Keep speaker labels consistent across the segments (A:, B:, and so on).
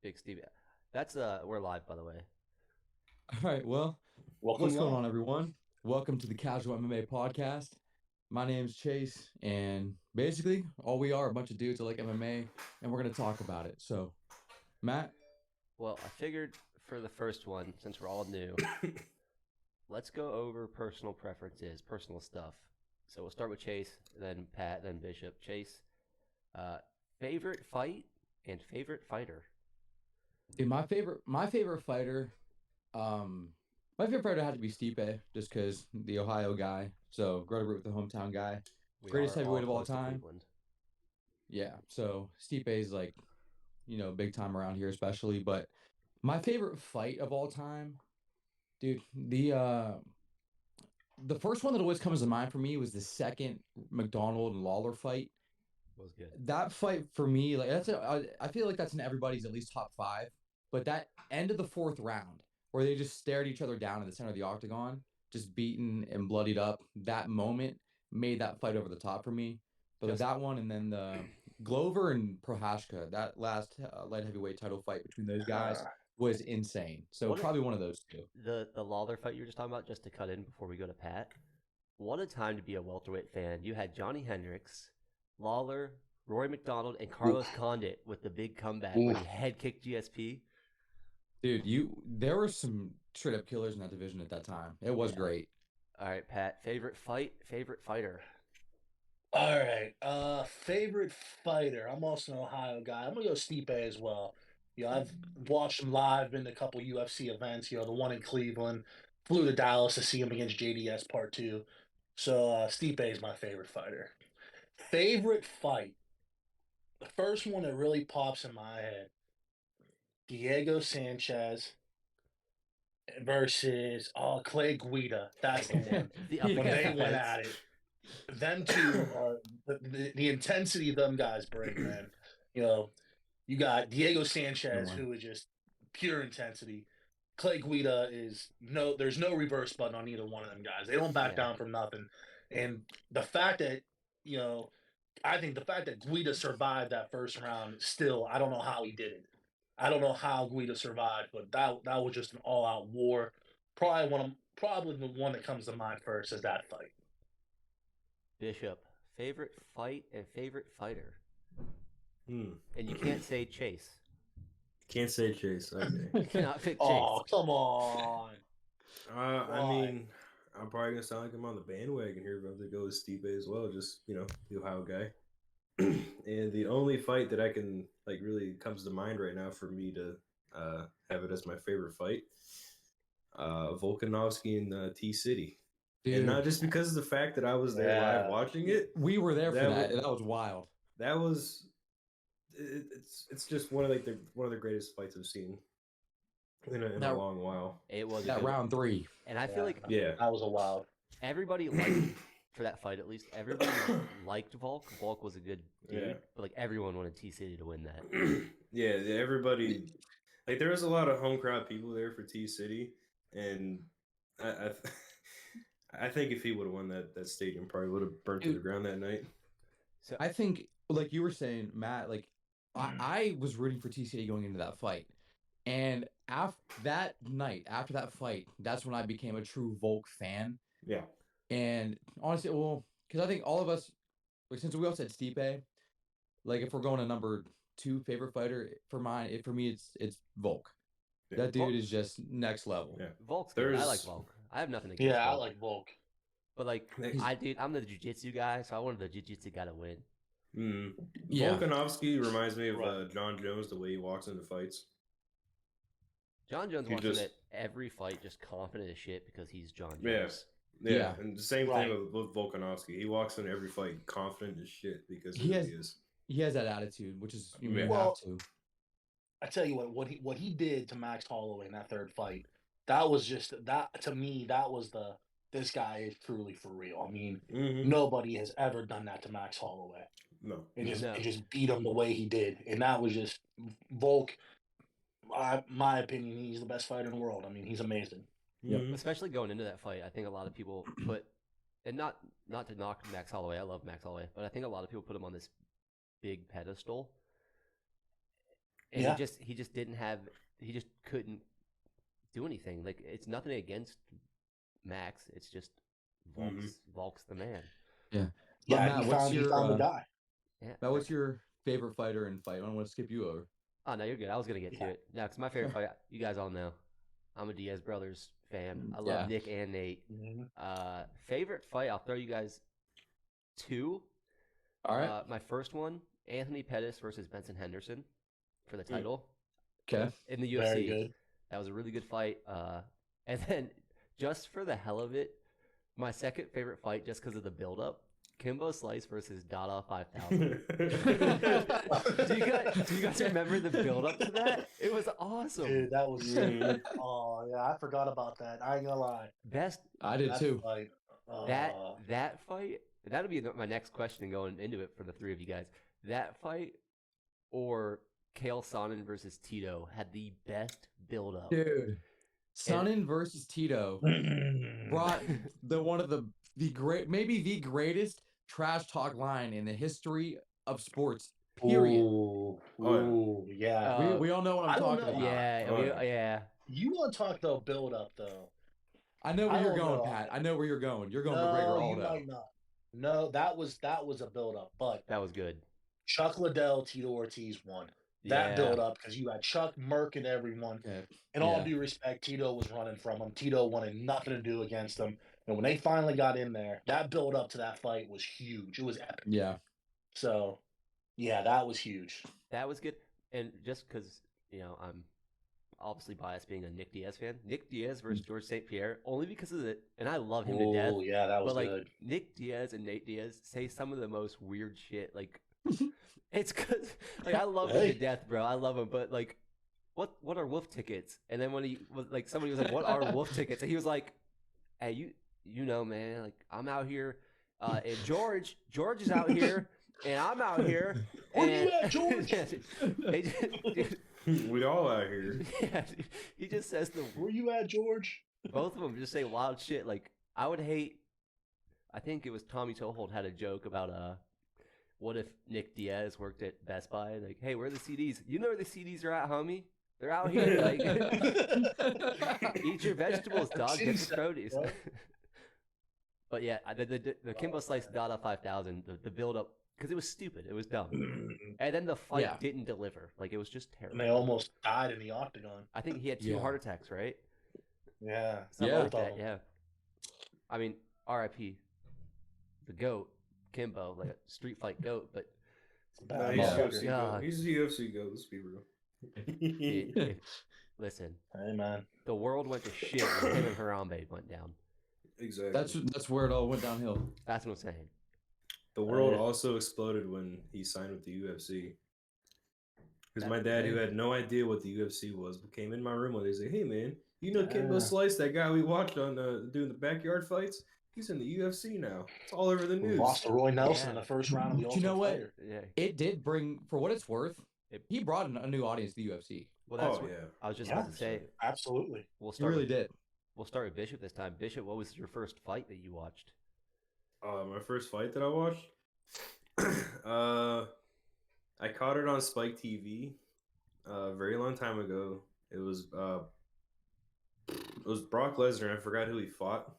A: Big Steve. That's we're live, by the way.
B: All right, well,
C: Welcome
B: what's going
C: along.
B: on, everyone? Welcome to the Casual MMA podcast. My name's Chase, and basically, all we are a bunch of dudes that like MMA, and we're going to talk about it. So, Matt,
A: Well, I figured for the first one, since we're all new, let's go over personal preferences, personal stuff. So we'll start with Chase, then Pat, then Bishop. Chase, uh, favorite fight and favorite fighter.
B: dude, my favorite fighter, um, my favorite fighter had to be Stipe, just because the Ohio guy. So, grow to root with the hometown guy,
A: We
B: greatest
A: are all
B: heavyweight of all
A: close to
B: time.
A: Cleveland.
B: Yeah, so Stipe is like, big time around here, especially. But my favorite fight of all time, dude, the first one that always comes to mind for me was the second McDonald and Lawler fight.
A: Was good.
B: That fight for me, like I feel like that's in everybody's at least top five. But that end of the fourth round, where they just stared each other down in the center of the octagon, just beaten and bloodied up, that moment made that fight over the top for me. But
A: Just-
B: that one, and then the Glover and Prohashka, that last light heavyweight title fight between those guys was insane. So
A: What a-
B: probably one of those two.
A: The Lawler fight you were just talking about, just to cut in before we go to Pat. What a time to be a welterweight fan. You had Johnny Hendricks, Lawler, Rory McDonald, and Carlos Condit with the big comeback when he head kicked GSP.
B: Dude, there were some straight up killers in that division at that time. It was great.
A: All right, Pat. Favorite fight, favorite fighter.
C: All right. Favorite fighter. I'm also an Ohio guy. I'm gonna go Stipe as well. I've watched him live, been to a couple UFC events. The one in Cleveland. Flew to Dallas to see him against JDS Part Two. So Stipe is my favorite fighter. Favorite fight. The first one that really pops in my head. Diego Sanchez versus Clay Guida. That's the one.
A: The
C: When they
B: Yes.
C: went at it. Them two, the intensity them guys bring, man. You got Diego Sanchez,
B: one.
C: who is just pure intensity. Clay Guida there's no reverse button on either one of them guys. They don't back
A: Yeah.
C: down from nothing. And the fact that, I think the fact that Guida survived that first round, still, I don't know how he did it. I don't know how Guida survived, but that was just an all out war. Probably the one that comes to mind first is that fight.
A: Bishop. Favorite fight and favorite fighter.
D: Hmm.
A: And you can't say Chase.
D: Can't say Chase. Okay.
A: You cannot pick Chase.
C: Oh, come on.
D: I
C: Why?
D: mean, I'm probably gonna sound like I'm on the bandwagon here, but I'm gonna go with Stipe as well. Just the Ohio guy. And the only fight that I can really comes to mind right now for me to have it as my favorite fight, Volkanovski and T City.
B: Dude,
D: And not just because of the fact that I was there live watching it.
B: we were there for
D: That
B: that.
D: was-
B: That was wild.
D: That was it's just one of the greatest fights I've seen in a long while.
A: It was a
B: That
A: good one.
B: round 3.
A: And I feel like
D: Yeah.
C: That was a wild.
A: everybody liked, for that fight at least, everybody liked Volk. Volk was a good dude.
D: Yeah.
A: But everyone wanted T City to win that.
D: Yeah, everybody there was a lot of home crowd people there for T City, and I think if he would have won that stadium, probably would have burnt to the ground that night.
A: So
B: I think, like you were saying, Matt, I was rooting for TCA going into that fight. And after that night, after that fight, that's when I became a true Volk fan.
D: Yeah.
B: And honestly, because I think all of us, since we all said Stipe, if we're going to number 2 favorite fighter, for me, it's Volk.
D: Yeah.
B: That dude is just next level.
D: Yeah.
A: Volk's good. I like
D: There's-
A: Volk. I have nothing against
C: Yeah, I
A: Volk.
C: like Volk.
A: But I'm the jiu-jitsu guy, so I wanted the jiu-jitsu guy to win.
B: Yeah.
D: Volkanovski reminds me of
C: Right.
D: John Jones, the way he walks into fights.
A: John Jones
D: He
A: walks in
D: just-
A: at every fight just confident as shit because he's John
D: Yeah.
A: Jones.
D: Yeah, and the same
C: Right.
D: thing with Volkanovski. He walks in every fight confident as shit because
B: He has-
D: he is.
B: He has that attitude, which is you
D: Yeah.
B: have
C: Well,
B: to.
C: I tell you what he did to Max Holloway in that third fight, that was just that to me, that was this guy is truly for real. I mean,
D: Mhm.
C: nobody has ever done that to Max Holloway.
D: No.
C: It
A: No.
C: just beat him the way he did. And that was just Volk, my opinion, he's the best fighter in the world. I mean, he's amazing.
D: Mhm.
A: Especially going into that fight, I think a lot of people put, and not to knock Max Holloway, I love Max Holloway, but I think a lot of people put him on this big pedestal. and
C: Yeah.
A: he just didn't have he just couldn't do anything. Like it's nothing against Max. It's just Volk's the man.
B: Yeah.
C: Yeah,
B: Matt,
C: he found the guy.
A: Yeah.
B: Matt, what's your favorite fighter in fight? I don't want to skip you over.
A: Oh no, you're good. I was gonna get to it. No, because my favorite fight, you guys all know, I'm a Diaz brothers fan. I love
B: Yeah.
A: Nick and Nate.
C: Mhm.
A: Favorite fight, I'll throw you guys two.
B: All right.
A: My first one, Anthony Pettis versus Benson Henderson for the title
B: Okay.
A: in the UFC.
C: Very good.
A: That was a really good fight. And then just for the hell of it, my second favorite fight, just because of the build-up, Kimbo Slice versus Dada 5000. do you guys remember the build-up to that? It was awesome.
C: Dude, that was sick. Oh yeah, I forgot about that. I ain't gonna lie.
B: I did
C: That
B: too.
C: fight,
A: That fight, that'll be my next question going into it for the three of you guys. That fight or Kale Sonnen versus Tito had the best build-up.
B: Dude. Sonnen versus Tito brought one of the great, maybe the greatest trash talk line in the history of sports. Period.
C: Ooh, yeah.
B: We all know what I'm talking about.
A: Yeah.
C: You want to talk though build up though?
B: I know where
C: I
B: you're
C: don't
B: going,
C: know.
B: Pat. I know where you're going. You're going
C: No,
B: McGregor
C: you
B: Aldo.
C: might not. No, that was a build up, but
A: That was good.
C: Chuck Liddell, Tito Ortiz won. That build up because you had Chuck murking everyone.
B: Okay.
C: In all due respect, Tito was running from him. Tito wanted nothing to do against him. And when they finally got in there, that build up to that fight was huge. It was epic.
B: Yeah.
C: So, yeah, that was huge.
A: That was good. And just because, I'm obviously biased being a Nick Diaz fan. Nick Diaz versus George St. Pierre, only because of it. And I love him to death.
C: Oh, yeah, that was
A: but, like,
C: good.
A: Nick Diaz and Nate Diaz say some of the most weird shit. Like, it's because, like, I love him to death, bro. I love him. But, like, what are wolf tickets? And then when he was like, somebody was like, what are wolf tickets? And he was like, hey, you know, man, like, I'm out here. And George is out here. And I'm out here.
C: Where you at, George?
D: We all out here.
A: Yeah, he just says
C: Where you at, George?
A: both of them just say wild shit. Like, I would hate. I think it was Tommy Tohold had a joke about what if Nick Diaz worked at Best Buy? Like, hey, where are the CDs? You know where the CDs are at, homie? They're out here. Like, eat your vegetables, dog. Get the produce. But yeah, the Kimbo Slice Dada 5000, the build up, because it was stupid. It was dumb. And then the fight didn't deliver. Like, it was just terrible.
C: And they almost died in the octagon.
A: I think he had 2 heart attacks, right?
C: Yeah.
A: Something like that, yeah. I mean, RIP, the GOAT, Kimbo, like a street fight GOAT, but
D: Nah, he's the UFC GOAT, let's be real.
A: Listen,
C: hey, man.
A: The world went to shit when him and Harambe went down.
D: Exactly.
B: That's where it all went downhill.
A: That's what I'm saying.
D: The world also exploded when he signed with the UFC. Because my dad, who had no idea what the UFC was, came in my room one day and said, hey, man, you know Kimbo Slice, that guy we watched on doing the backyard fights? He's in the UFC now. It's all over the news.
C: Lost to Roy Nelson in the first round of the Ultimate Fighter.
A: Yeah.
B: It did bring, for what it's worth, he brought a new audience to the UFC.
A: Well, that's what I was just about to say.
C: Absolutely.
B: He really did.
A: We'll start with Bishop this time. Bishop, what was your first fight that you watched?
D: My first fight that I watched? I caught it on Spike TV a very long time ago. It was Brock Lesnar. I forgot who he fought.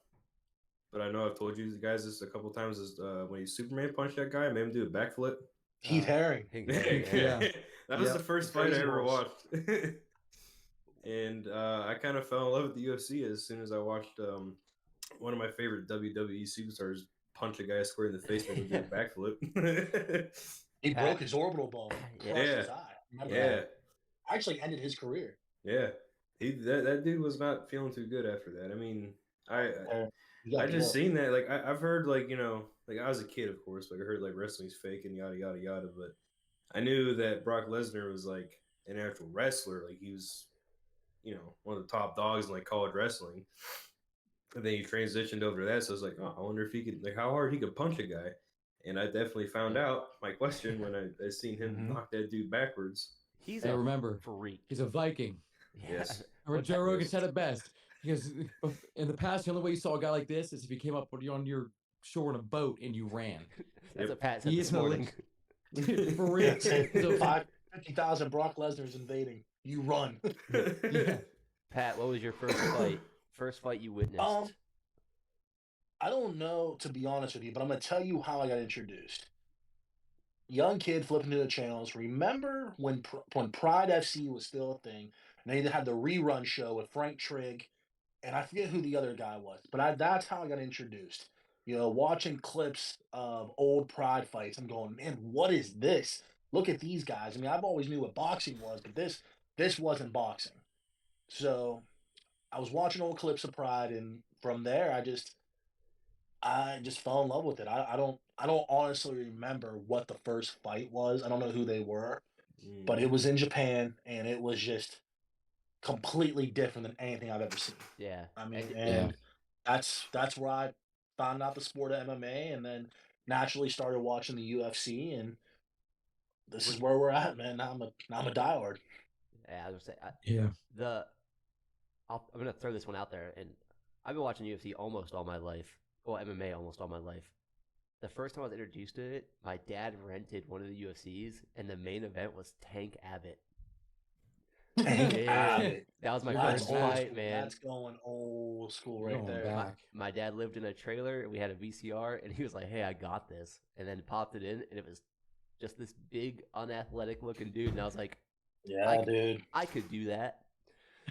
D: But I know I've told you guys this a couple times. Is when he Superman punched that guy, made him do a backflip.
C: Keith Haring.
D: That was the first fight I ever watched. And I kind of fell in love with the UFC as soon as I watched one of my favorite WWE superstars punch a guy square in the face and do a backflip.
C: He broke his orbital bone. Crushed his eye. Remember that? Actually ended his career.
D: Yeah. That dude was not feeling too good after that. I mean, I just seen that. Like, I've heard, like, like I was a kid, of course, like I heard like wrestling's fake and yada yada yada, but I knew that Brock Lesnar was like an actual wrestler. Like, he was, one of the top dogs in like college wrestling. And then he transitioned over to that, so I was like, oh, I wonder if he could, like, how hard he could punch a guy. And I definitely found out my question when I seen him knock that dude backwards.
A: He's a freak.
B: He's a Viking.
D: Yes.
B: Or Joe Rogan said it best. Because in the past, the only way you saw a guy like this is if he came up on your shore in a boat and you ran.
A: That's what Pat said this morning.
B: For real.
C: So 50,000 Brock Lesnar's invading. You run.
B: Yeah.
A: Pat, what was your first fight? First fight you witnessed?
C: I don't know, to be honest with you, but I'm gonna tell you how I got introduced. Young kid flipping to the channels. Remember when Pride FC was still a thing, and they had the rerun show with Frank Trigg, and I forget who the other guy was, but that's how I got introduced. Watching clips of old Pride fights, I'm going, man, what is this? Look at these guys. I mean, I've always knew what boxing was, but this wasn't boxing. So I was watching old clips of Pride, and from there, I just fell in love with it. I don't honestly remember what the first fight was. I don't know who they were, but it was in Japan, and it was just completely different than anything I've ever seen.
A: Yeah.
C: I mean,
A: And-
C: and that's where I found out the sport of MMA, and then naturally started watching the UFC, and this is where we're at, man. Now I'm a diehard.
A: Yeah, I was gonna say
B: Yeah.
A: I'm gonna throw this one out there, and I've been watching UFC almost all my life. Well, MMA almost all my life. The first time I was introduced to it, my dad rented one of the UFCs, and the main event was Tank Abbott.
C: Tank
A: Yeah,
C: Abbott.
A: that was my
B: That's
A: first
B: old
A: fight,
C: school.
A: man.
C: That's going old school
B: You're
C: right
B: going
C: there.
B: back.
A: My dad lived in a trailer, and we had a VCR, and he was like, "Hey, I got this," and then popped it in, and it was just this big, unathletic looking dude, and I was like,
C: Yeah, dude.
A: I could do that.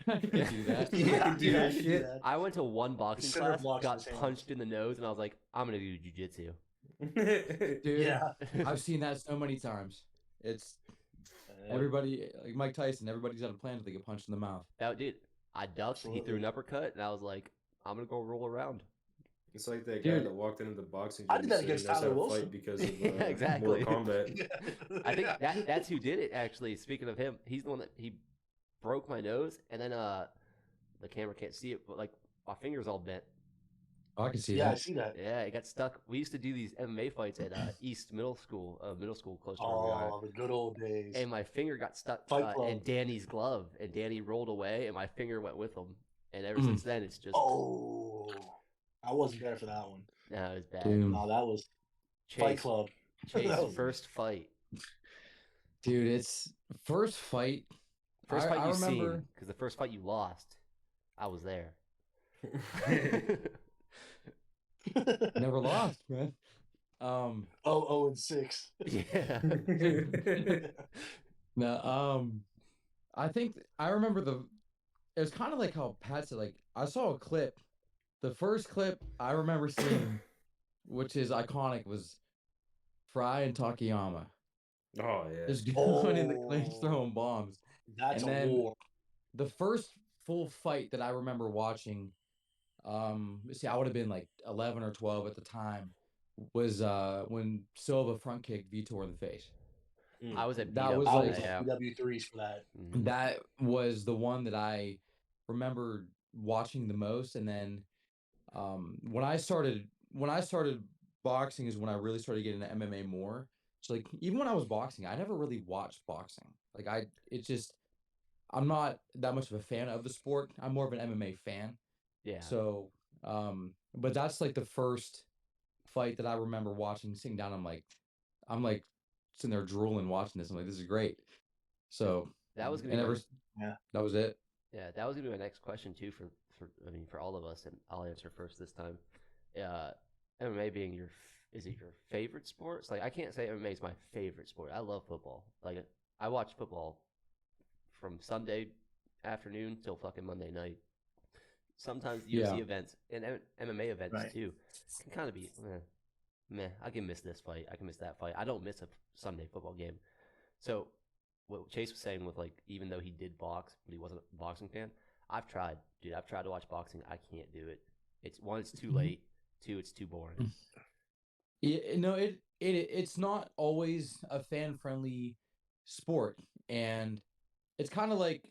B: I could do that.
C: Yeah,
D: do that
C: I could
D: shit.
C: that.
A: I went to one boxing
C: Cinder
A: class,
C: blocks
A: got
C: his hands.
A: punched in the nose, and I was like, I'm gonna do jujitsu.
B: Dude,
C: Yeah.
B: I've seen that so many times. It's everybody, like Mike Tyson, everybody's got a plan if they get punched in the mouth.
A: That dude, I ducked. He threw
C: Absolutely.
A: an uppercut, and I was like, I'm gonna go roll around.
D: It's like that guy
B: Dude.
D: that walked into the boxing
C: I
D: gym
C: did that
D: and said
C: against
D: he knows how
C: Tyler
D: to
C: Wilson.
D: fight because of
A: Yeah, exactly.
D: Mortal Kombat.
C: Yeah.
A: I think that's who did it. Actually, speaking of him, he's the one that he broke my nose, and then the camera can't see it, but like my finger's all bent.
B: Oh, I can see
C: Yeah, I
B: that.
C: see that.
A: Yeah, it got stuck. We used to do these MMA fights at East Middle School close to where we are.
C: Oh, the good old days.
A: And my finger got stuck
C: Fight Club.
A: in Danny's glove, and Danny rolled away, and my finger went with him. And ever
B: Mm.
A: since then, it's just
C: Oh, I wasn't there for that one.
A: no, it was bad.
B: Dude,
C: No, that was Fight
A: Chase,
C: Club.
A: Chase
C: That was-
A: first fight,
B: dude, it's first fight.
A: first
B: I
A: fight you
B: remember-
A: seen, because the first fight you lost, I was there.
B: Never lost, man.
C: 0-6.
A: Yeah.
B: No, I think I remember it was kind of like how Pat said, like, I saw a clip. The first clip I remember seeing, which is iconic, was Fry and Takayama.
D: Oh yeah.
B: Just going in the clinch,
C: Oh.
B: throwing bombs.
C: That's
B: And
C: a
B: then-
C: war.
B: The first full fight that I remember watching, let's see, I would have been like 11 or 12 at the time, was when Silva front kicked Vitor in the face.
A: I was at
B: That
A: beat
B: was
A: up
C: I
A: on
C: was
A: that,
C: at
A: yeah.
C: PW3s for that.
A: Mhm.
B: That was the one that I remember watching the most. And then when I started boxing is when I really started getting into MMA more. So like even when I was boxing, I never really watched boxing. Like I'm not that much of a fan of the sport. I'm more of an MMA fan.
A: Yeah.
B: So but that's like the first fight that I remember watching, sitting down. I'm like sitting there drooling watching this. I'm like, this is great. So
A: that was gonna
B: and
A: be
B: ever
A: my,
C: Yeah.
B: that was it.
A: yeah, that was gonna be my next question too for all of us, and I'll answer first this time. MMA being is it your favorite sport? It's like I can't say MMA is my favorite sport. I love football. Like I watch football from Sunday afternoon till fucking Monday night. Sometimes UFC
B: Yeah.
A: events and MMA events
C: Right.
A: too can kind of be meh. I can miss this fight. I can miss that fight. I don't miss a Sunday football game. So what Chase was saying with like, even though he did box, but he wasn't a boxing fan, I've tried, dude. I've tried to watch boxing. I can't do it. It's one, it's too late. Two, it's too boring.
B: Yeah, no, it's not always a fan friendly sport, and it's kind of like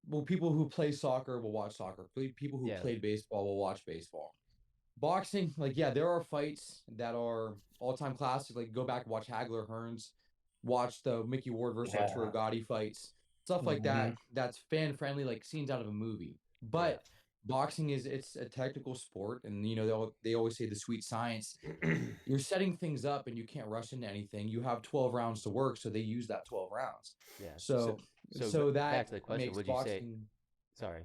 B: well, people who play soccer will watch soccer. People who
A: Yeah.
B: play baseball will watch baseball. Boxing, like yeah, there are fights that are all time classics. Like go back, watch Hagler Hearns, watch the Mickey Ward versus
C: Yeah.
B: Arturo Gotti fights, stuff like that. That's fan friendly, like scenes out of a movie. But boxing it's a technical sport, and they always say the sweet science. You're setting things up, and you can't rush into anything. You have 12 rounds to work, so they use that 12 rounds.
A: Yeah.
B: So
A: Back
B: that
A: to the question,
B: makes
A: would you say?
B: boxing.
A: Sorry.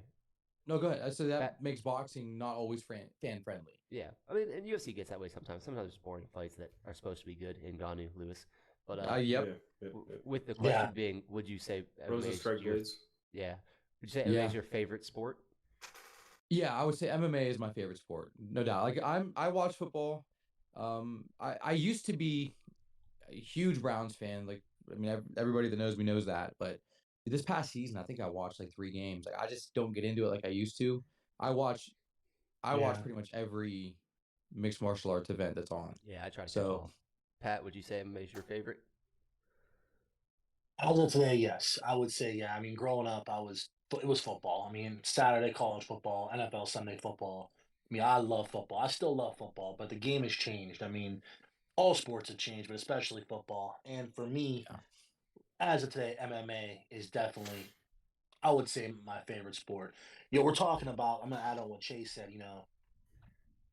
B: No, go ahead. So that
A: Back,
B: makes boxing not always fan friendly.
A: yeah. I mean, and UFC gets that way sometimes. Sometimes there's boring fights that are supposed to be good in Ngannou, Lewis. But
B: Yep.
A: with the question
C: Yeah.
A: being, would you say
D: Roses
A: MMA
D: strike
A: your
D: blades.
A: yeah? Would you say MMA is your favorite sport?
B: Yeah, I would say MMA is my favorite sport, no doubt. Like I watch football. I used to be a huge Browns fan. Like, I mean, everybody that knows me knows that. But this past season, I think I watched like 3 games. Like, I just don't get into it like I used to. I watch
C: Yeah.
B: pretty much every mixed martial arts event that's on.
A: Yeah, I try to catch
B: So
A: all. Pat, would you say MMA is your favorite?
C: As of today, yes, I would say yeah. I mean, growing up, it was football. I mean, Saturday college football, NFL Sunday football. I mean, I love football. I still love football, but the game has changed. I mean, all sports have changed, but especially football. And for me,
B: yeah.
C: as of today, MMA is definitely, I would say, my favorite sport. We're talking about. I'm gonna add on what Chase said.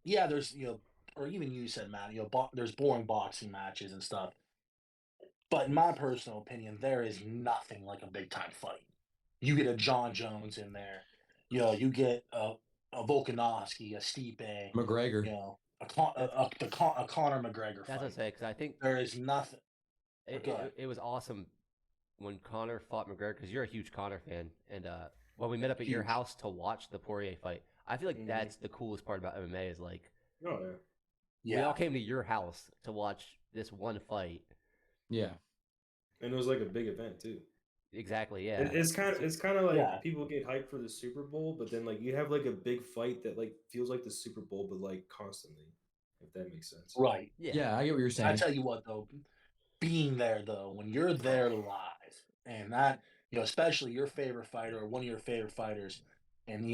C: Yeah, there's or even you said, Matt. There's boring boxing matches and stuff. But in my personal opinion, there is nothing like a big time fight. You get a John Jones in there, you get a Volkanovski, a Stipe,
B: McGregor.
C: a Conor McGregor
A: That's what I
C: fight.
A: say because I think
C: There is nothing.
A: it was awesome when Conor fought McGregor because you're a huge Conor fan, and when we met up at your
C: Huge.
A: house to watch the Poirier fight, I feel like that's the coolest part about MMA is like
D: Oh yeah.
A: we
C: Yeah,
A: all came to your house to watch this one fight.
B: Yeah.
D: And it was like a big event too.
A: Exactly, yeah.
D: It's kind of like
C: Yeah.
D: people get hyped for the Super Bowl, but then like you have like a big fight that like feels like the Super Bowl, but like constantly, if that makes sense.
C: right.
B: Yeah, I get what you're
C: I
B: saying.
C: tell you what, though, being there though, when you're there live, and that especially your favorite fighter or one of your favorite fighters, and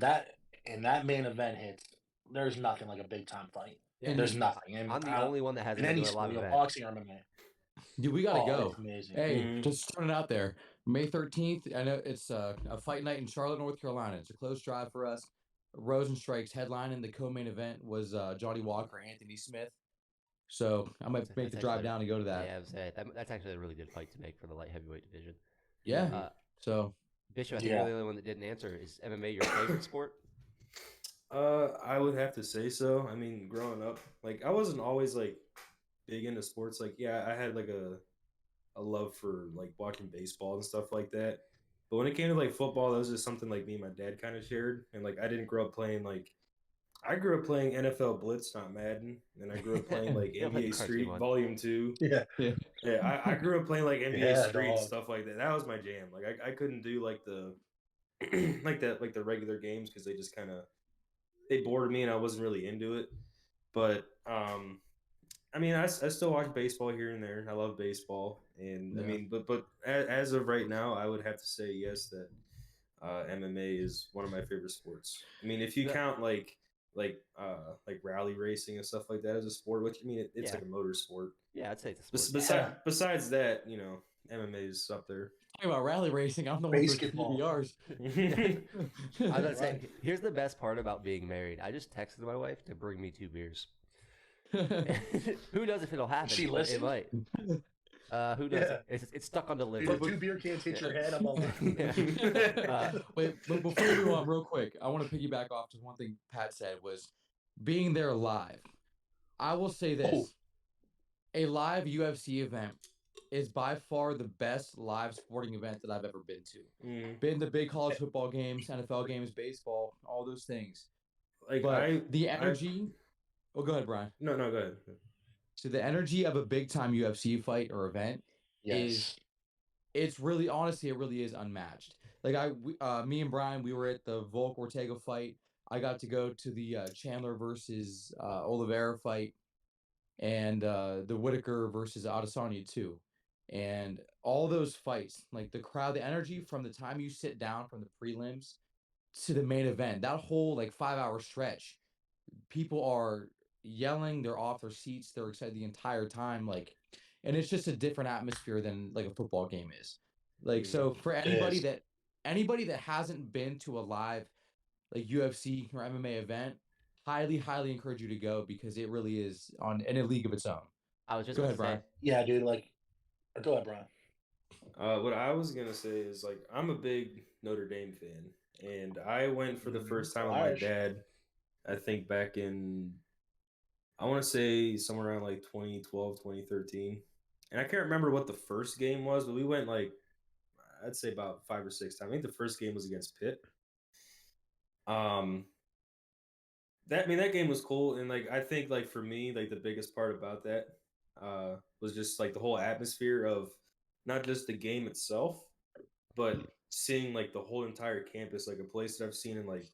C: that main event hits, there's nothing like a big time fight.
A: Yeah.
C: There's nothing. And
A: I'm the only one that hasn't
C: in
A: been
C: any
A: to a
C: sport,
A: live event.
C: boxing or MMA.
B: Dude, we gotta
C: Oh,
B: go.
C: it's amazing.
B: Hey, just throwing it out there. May 13th. I know it's a fight night in Charlotte, North Carolina. It's a close drive for us. Rosenstrike's headlining the co-main event was Johnny Walker, Anthony Smith. So I might make the drive down and go to that.
A: Yeah, I would say that's actually a really good fight to make for the light heavyweight division.
B: Yeah. So
A: Bishop, I think you're the only one that didn't answer. Is MMA your favorite sport?
D: I would have to say so. I mean, growing up, like I wasn't always like big into sports. Like, yeah, I had like a love for like watching baseball and stuff like that. But when it came to like football, that was just something like me and my dad kind of shared. And like I didn't grow up playing like I grew up playing NFL Blitz, not Madden, and I grew up playing like
A: Yeah, like
D: NBA
A: the
D: Street
A: cartoon one.
D: Volume 2.
C: Yeah.
D: Yeah, I grew up playing like NBA
C: Yeah,
D: Street
C: dog.
D: stuff like that. That was my jam. Like I couldn't do like the like the regular games because they just kind of they bored me and I wasn't really into it. But I mean, I still watch baseball here and there. I love baseball, and I
B: Yeah.
D: mean, but as of right now, I would have to say yes that MMA is one of my favorite sports. I mean, if you count like rally racing and stuff like that as a sport, which I mean, it's like a motor sport.
A: Yeah, I'd say it's a sport.
D: Besides that, MMA is up there.
B: Talking about rally racing, I'm the one for
C: Basketball.
B: PBRs.
A: I was gonna say, here's the best part about being married. I just texted my wife to bring me 2 beers. Who knows if it'll happen?
C: She
A: It
C: listened?
A: might. Who knows?
C: Yeah.
A: It's stuck on the
C: Dude,
A: liver.
C: if 2 beer cans hit your head, I'm all
B: Wait, but before we move on, real quick, I want to piggyback off just one thing Pat said was being there live. I will say this: a live UFC event is by far the best live sporting event that I've ever been to. Been to big college football games, NFL games, baseball, all those things.
D: Like
B: but the energy. Oh, go ahead, Brian.
D: No, go ahead.
B: So the energy of a big time UFC fight or event it's really honestly it really is unmatched. Like me and Brian, we were at the Volk Ortega fight. I got to go to the Chandler versus Oliveira fight, and the Whitaker versus Adesanya too. And all those fights, like the crowd, the energy from the time you sit down from the prelims to the main event, that whole like 5-hour stretch, people are yelling, they're off their seats, they're excited the entire time, like, and it's just a different atmosphere than like a football game is. Like, so for anybody that hasn't been to a live like UFC or MMA event, highly encourage you to go because it really is in a league of its own.
A: I was just
B: Go
A: about
B: ahead,
A: to say,
B: Brian.
C: Yeah, dude. Like, go ahead, Brian.
D: What I was gonna say is like I'm a big Notre Dame fan, and I went for the first time with my
C: Irish.
D: dad. I think back in I want to say somewhere around like 2012, 2013. And I can't remember what the first game was, but we went like I'd say about 5 or 6 times. I think the first game was against Pitt. Um, that game was cool, and like I think like for me, like the biggest part about that was just like the whole atmosphere of not just the game itself, but seeing like the whole entire campus, like a place that I've seen in like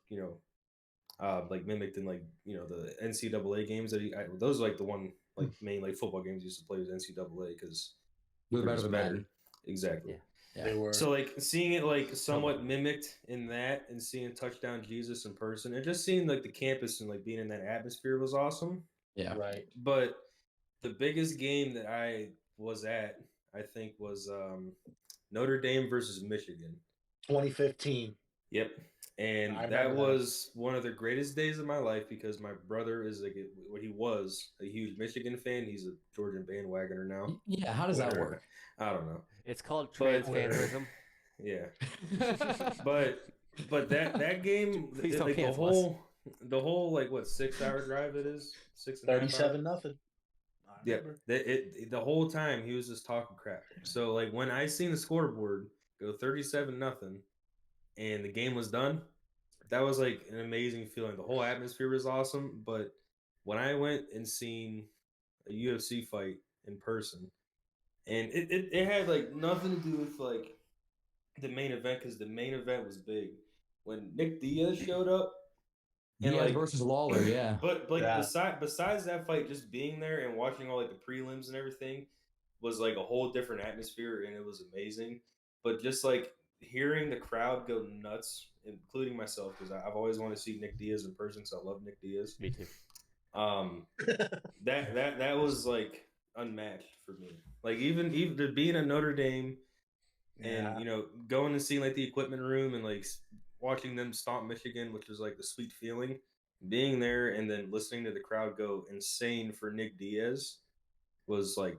D: like mimicked in like the NCAA games those are like the one like main like football games used to play with NCAA because
B: They're better
D: just
B: than Madden.
D: Exactly.
A: Yeah.
B: Yeah.
C: They were.
D: So like seeing it like somewhat mimicked in that and seeing Touchdown Jesus in person and just seeing like the campus and like being in that atmosphere was awesome.
B: Yeah.
C: Right.
D: But the biggest game that I was at, I think, was Notre Dame versus Michigan.
C: 2015.
D: Yep. And
C: I
D: that
C: remember that.
D: was one of the greatest days of my life because my brother is like what he was a huge Michigan fan. He's a Georgian bandwagoner now.
B: Yeah. How does that
D: Whatever.
B: work?
D: I don't know.
A: it's called
D: But-
A: transfanerism.
D: Yeah. But that game,
A: Please don't
D: like
A: cancel
D: the whole like what 6 hour drive it is 6.5 hours?
C: 37-0. I
D: Yeah,
C: remember.
D: the whole time he was just talking crap. So like when I seen the scoreboard go 37-0, and the game was done, that was like an amazing feeling. The whole atmosphere was awesome. But when I went and seen a UFC fight in person, and it had like nothing to do with like the main event because the main event was big. When Nick Diaz showed up, and
B: Diaz
D: like
B: versus Lawler. Yeah.
D: But like
C: Yeah.
D: besides that fight, just being there and watching all like the prelims and everything was like a whole different atmosphere, and it was amazing. But just like hearing the crowd go nuts, including myself, because I've always wanted to see Nick Diaz in person because I love Nick Diaz.
A: Me too.
D: That was like unmatched for me. Like even to being at Notre Dame
C: Yeah.
D: and going and seeing like the equipment room and like watching them stomp Michigan, which was like the sweet feeling. Being there and then listening to the crowd go insane for Nick Diaz was like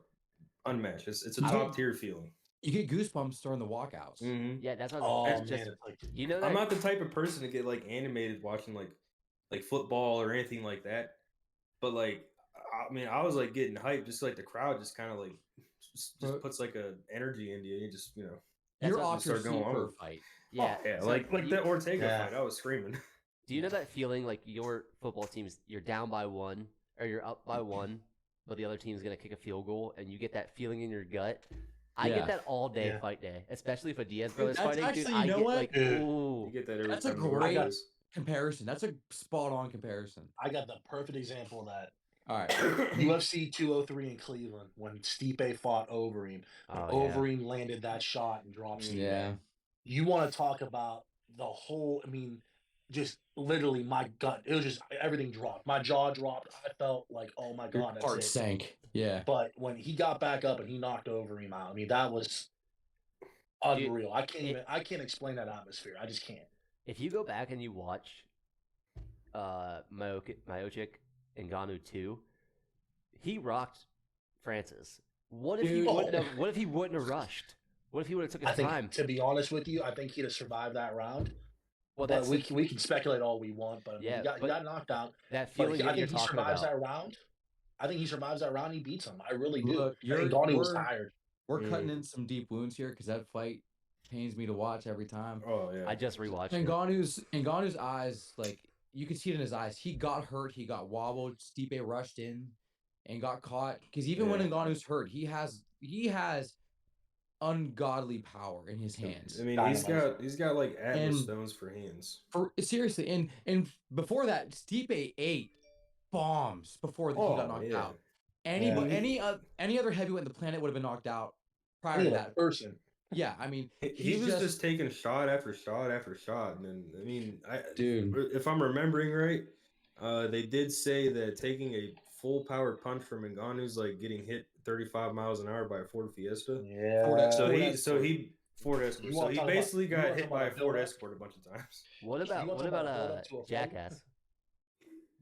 D: unmatched. It's a top tier feeling.
B: You get goosebumps during the walkouts.
D: Mm-hmm.
A: Yeah, that's what
C: Oh
A: it's
C: man,
A: just
C: it's like
A: you know that
D: I'm not the type of person to get like animated watching like football or anything like that. But like, I mean, I was like getting hyped, just like the crowd just kind of like just puts like a energy into you. You just
A: That's
B: You're
A: what-
B: off your
D: start going
B: seat for a
D: on.
B: fight.
A: yeah.
D: yeah,
A: so
D: like
A: you-
D: that Ortega
C: Yeah.
D: fight. I was screaming.
A: Do you know that feeling like your football team's you're down by one or you're up by one, but the other team's gonna kick a field goal, and you get that feeling in your gut? I
B: Yeah.
A: get that all day
C: Yeah.
A: fight day, especially if a Diaz brother's
B: that's
A: fighting.
B: actually-
A: dude,
B: you
A: I
B: know
A: get
B: what?
A: like,
C: Dude.
A: ooh,
D: You get that every
B: That's a
D: time. the
B: great-
D: Ortega is.
B: Comparison. That's a spot on comparison.
C: I got the perfect example of that.
B: All right.
C: UFC 203 in Cleveland when Stipe fought Overeem. When
A: Oh, yeah.
C: Overeem landed that shot and dropped Stipe.
B: Yeah.
C: You want to talk about the whole? I mean, just literally my gut. It was just everything dropped. My jaw dropped. I felt like, oh my
B: Your
C: god, that's
B: heart
C: it.
B: sank. Yeah.
C: But when he got back up and he knocked Overeem out, I mean, that was
A: Dude,
C: unreal. I can't explain that atmosphere. I just can't.
A: if you go back and you watch Miocic and Ngannou 2, he rocked Francis. What if
B: Dude.
A: what if he wouldn't have rushed? What if he would have took
C: I
A: his
C: think,
A: time?
C: to be honest with you, I think he'd have survived that round.
A: Well,
C: But
A: that's
C: we can speculate all we want, but
A: Yeah,
C: he
A: but
C: got knocked out.
A: that
C: But
A: feeling
C: I
A: that you're
C: think he
A: talking
C: survives
A: about.
C: that round. I think he survives that round. He beats him. I really do.
B: Look,
C: I think Donnie was
B: we're-
C: tired.
B: We're cutting in some deep wounds here because that fight pains me to watch every time.
D: Oh yeah.
A: I just rewatched it.
B: Ngannou's eyes, like you can see it in his eyes. He got hurt. He got wobbled. Stipe rushed in and got caught. Because even when
D: Yeah.
B: Ngannou's hurt, he has ungodly power in his hands.
D: I mean,
C: Dynamite.
D: he's got like Atlas
B: And-
D: stones for hands.
B: Seriously, and before that, Stipe ate bombs before he got knocked
D: yeah.
B: out.
C: Yeah.
B: Any other heavyweight on the planet would have been knocked out prior
C: Any
B: to
C: other
B: that.
C: person.
B: Yeah, I mean,
D: He was just taking shot after shot after shot, and then I mean,
B: Dude.
D: if I'm remembering right, they did say that taking a full power punch from Ngannou's like getting hit 35 miles an hour by a Ford Fiesta.
C: Yeah.
B: Ford-
D: So
B: Ford
D: he
B: Escort.
D: Ford Escort.
C: You
D: So
C: wanna
D: he
C: talk about-
D: basically
C: you
D: got
C: wanna
D: hit
C: talk
D: by a
C: about
D: Ford
C: build-up?
D: Escort a bunch of times.
A: What
C: You
A: about
C: wanna talk about build up to a fight?
A: Jackass?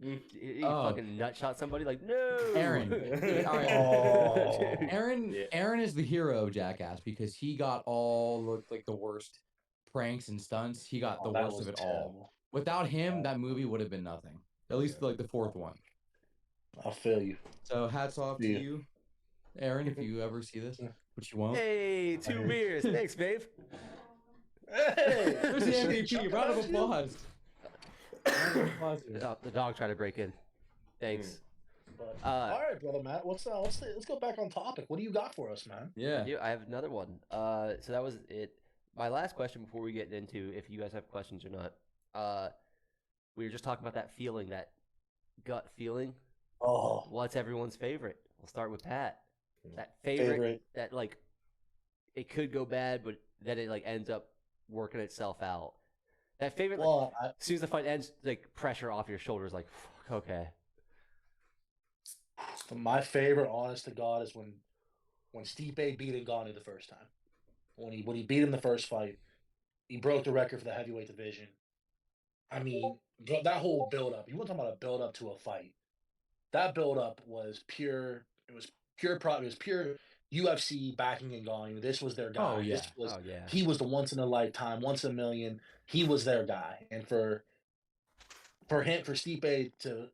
D: Mm.
A: He
B: Oh.
A: fucking nut shot somebody like no.
B: Aaron. All right.
C: Oh.
A: Dude.
B: Aaron
D: Yeah.
B: Aaron is the hero of Jackass because he got all like the worst pranks and stunts. He got the
C: that
B: worst
C: was
B: of it all.
C: terrible.
B: Without him, that movie would have been nothing. At least like the fourth one.
C: I feel you.
B: So hats off to
C: Yeah.
B: you, Aaron, if you ever see this, which you won't.
A: Hey, 2 beers. Thanks, babe.
C: Hey,
B: There's the MVP.
C: Chuck
B: Round of
C: at you?
B: applause. Round of applause here.
A: Oh, the dog tried to break in. Thanks.
C: But,
A: Uh,
C: all right, brother Matt. Let's go back on topic. What do you got for us, man?
B: Yeah.
A: I have another one. So that was it. My last question before we get into if you guys have questions or not. We were just talking about that feeling, that gut feeling.
C: Oh,
A: What's everyone's favorite? We'll start with Pat. That favorite. That like it could go bad, but then it like ends up working itself out. That favorite. Like,
C: Well,
A: as soon as the fight ends, like pressure off your shoulders. Like, fuck, okay.
C: my favorite, honest to God, is when Stipe beat Ngannou the first time. When he beat him the first fight, he broke the record for the heavyweight division. I mean, that whole build up. You want to talk about a build up to a fight? That build up was pure. It was pure. It was pure UFC backing Ngannou. This was their guy.
B: Oh, yeah.
C: This was,
A: Oh yeah.
C: He was the once in a lifetime, once in a million. He was their guy, and for Stipe to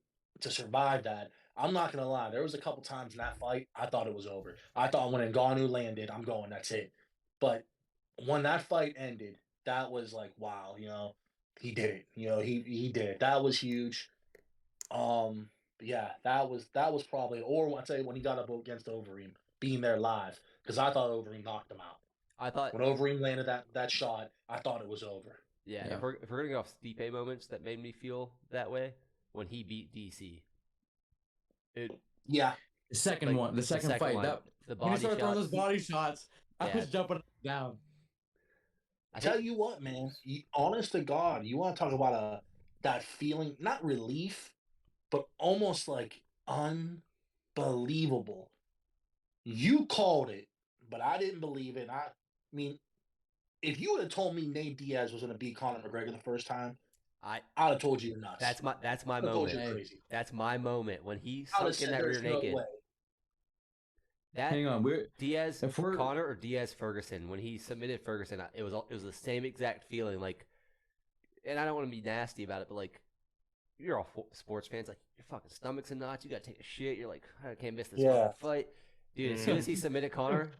C: survive that, I'm not gonna lie. There was a couple times in that fight I thought it was over. I thought when Ngannou landed, I'm going, that's it. But when that fight ended, that was like, wow, he did it. He did it. That was huge. Yeah, that was probably, or I tell you when he got up against Overeem, being there live, because I thought Overeem knocked him out.
A: I thought.
C: When Overeem landed that shot, I thought it was over.
A: Yeah,
B: Yeah.
A: if we're gonna go off Stipe moments that made me feel that way, when he beat DC.
C: Yeah,
B: The second
A: Like,
B: one, the second fight.
A: one,
B: That
A: the
B: when he
A: body
B: started throwing those
A: shots.
B: body shots, I
A: Yeah.
B: was jumping up and down.
A: I
C: tell
A: think-
C: you what, man. Honest to God, you want to talk about that feeling, not relief, but almost like unbelievable. You called it, but I didn't believe it. I mean, if you would have told me Nate Diaz was going to beat Conor McGregor the first time, I'd have told you you're nuts.
A: That's my
C: I'd have told you
A: moment.
C: you're crazy.
A: That's my moment when he
C: I'd have
A: sunk in
C: said
A: that rear
C: there's no
A: naked.
C: way.
A: That
B: Hang on, we're
A: Diaz
B: if we're-
A: Connor or Diaz Ferguson, when he submitted Ferguson, it was the same exact feeling. Like, and I don't want to be nasty about it, but like, you're all sports fans. Like, your fucking stomach's in knots. You gotta take a shit. You're like, I can't miss this
C: Yeah.
A: fucking fight, dude. As soon as he submitted Connor,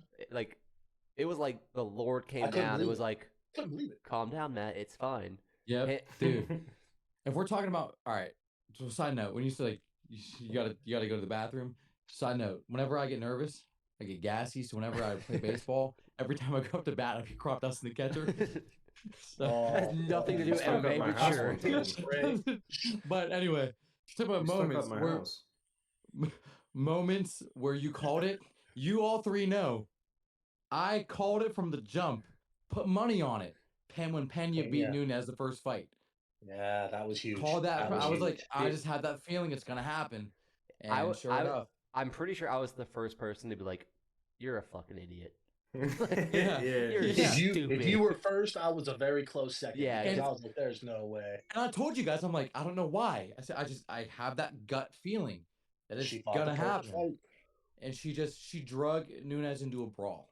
A: it was like the Lord came
C: I couldn't
A: down. It
C: believe
A: was
C: it.
A: like,
C: Couldn't believe it.
A: calm down, Matt. It's fine.
B: Yep,
A: Hey-
B: dude. If we're talking about, all right. So side note, when you say like you gotta go to the bathroom. Side note, whenever I get nervous, I get gassy. So whenever I play baseball, every time I go up to bat, I get crop dust in the catcher. So,
A: Has nothing to do with
D: Stuck up
A: MMA,
D: my
A: but
D: house
A: sure.
D: one time.
B: but anyway, talk about
D: Stuck up
B: moments
D: my
B: where
D: house.
B: moments where you called it. You all three know. I called it from the jump. Put money on it. When Pena beat
C: Pena.
B: Nunes the first fight.
C: Yeah, that was huge.
B: Called that. I was like,
C: huge.
B: I just had that feeling it's gonna happen. And
A: I w-
B: sure
A: I w-
B: enough,
A: I'm pretty sure I was the first person to be like, "You're a fucking idiot."
B: Yeah.
A: You're
B: Yeah.
C: If you were first, I was a very close second.
A: Yeah,
C: because
B: and-
C: I was like, "There's no way."
B: and I told you guys, I'm like, I don't know why. I said, I have that gut feeling that it's
C: She fought
B: gonna
C: the perfect
B: happen.
C: fight.
B: And she drug Nunes into a brawl.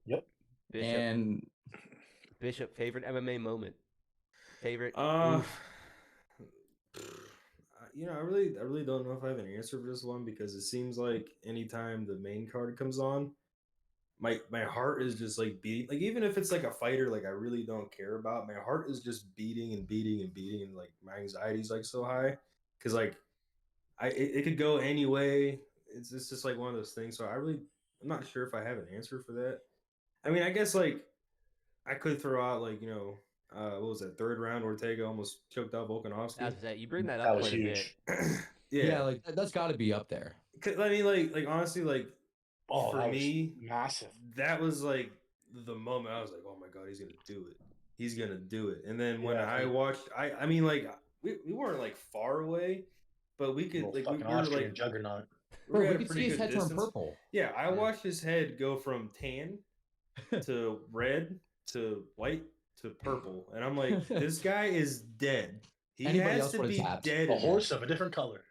C: Yep.
A: Bishop, favorite MMA moment. Favorite.
D: I really don't know if I have an answer for this one because it seems like anytime the main card comes on, my heart is just like beating. Like even if it's like a fighter like I really don't care about, my heart is just beating and beating and beating, and like my anxiety's like so high because like it could go any way. It's just like one of those things. So I'm not sure if I have an answer for that. I mean, I guess like I could throw out like what was that third round Ortega almost choked out Volkanovski.
A: I was that you bring that
C: That
A: up
C: was
A: quite a
C: huge.
A: bit.
B: Yeah, like that's got to be up there.
D: I mean, like honestly, like
C: Oh,
D: for
C: that was
D: me,
C: massive.
D: that was like the moment I was like, oh my god, he's gonna do it. He's gonna do it. And then when
C: Yeah,
D: I
C: like-
D: watched, I mean, like we weren't like far away, but we could
C: Little
D: like we
C: fucking
D: were
C: Austrian
D: like
C: juggernaut.
B: Bro,
D: at
B: we
D: a
B: could
D: pretty
B: see his
D: good
B: head turn
D: distance.
B: purple.
D: Yeah, I
A: Yeah.
D: watched his head go from tan to red to white to purple, and I'm like, this guy is dead. He
B: Anybody
D: has
B: else
D: to
B: would've
D: be
B: tapped.
D: dead.
C: A
D: in
C: horse of a different color.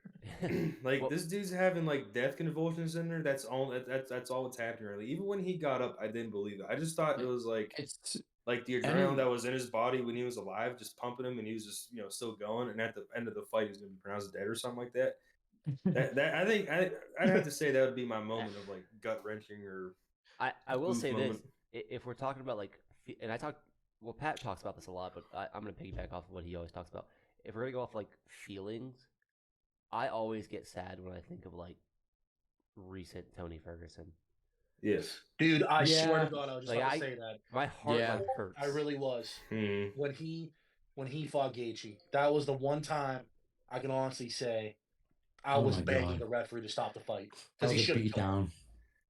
D: like
A: Well-
D: this dude's having like death convulsions in there. That's all. That's all that's happening. Really, even when he got up, I didn't believe it. I just thought it was like
B: It's
D: the
B: and
D: adrenaline
B: it-
D: that was in his body when he was alive, just pumping him, and he was just still going. And at the end of the fight, he's gonna be pronounced dead or something like that. That I think I'd have to say that would be my moment of like gut wrenching or
A: I will
D: oof
A: say
D: moment.
A: this: if we're talking about like, and I talk, well, Pat talks about this a lot, but I'm gonna piggyback off of what he always talks about. If we're gonna go off like feelings, I always get sad when I think of like recent Tony Ferguson.
D: Yes.
C: Dude, I swear
B: Yeah.
C: to God, I was just
A: Like,
C: about to say that.
A: My heart
B: Yeah.
A: like hurts.
C: I really was.
D: Hmm.
C: When he fought Gaethje, that was the one time I can honestly say I
B: Oh
C: was
B: my
C: begging
B: God.
C: the referee to stop the fight
B: that
C: because he
B: was a
C: should have
B: beat
C: killed him.
B: down.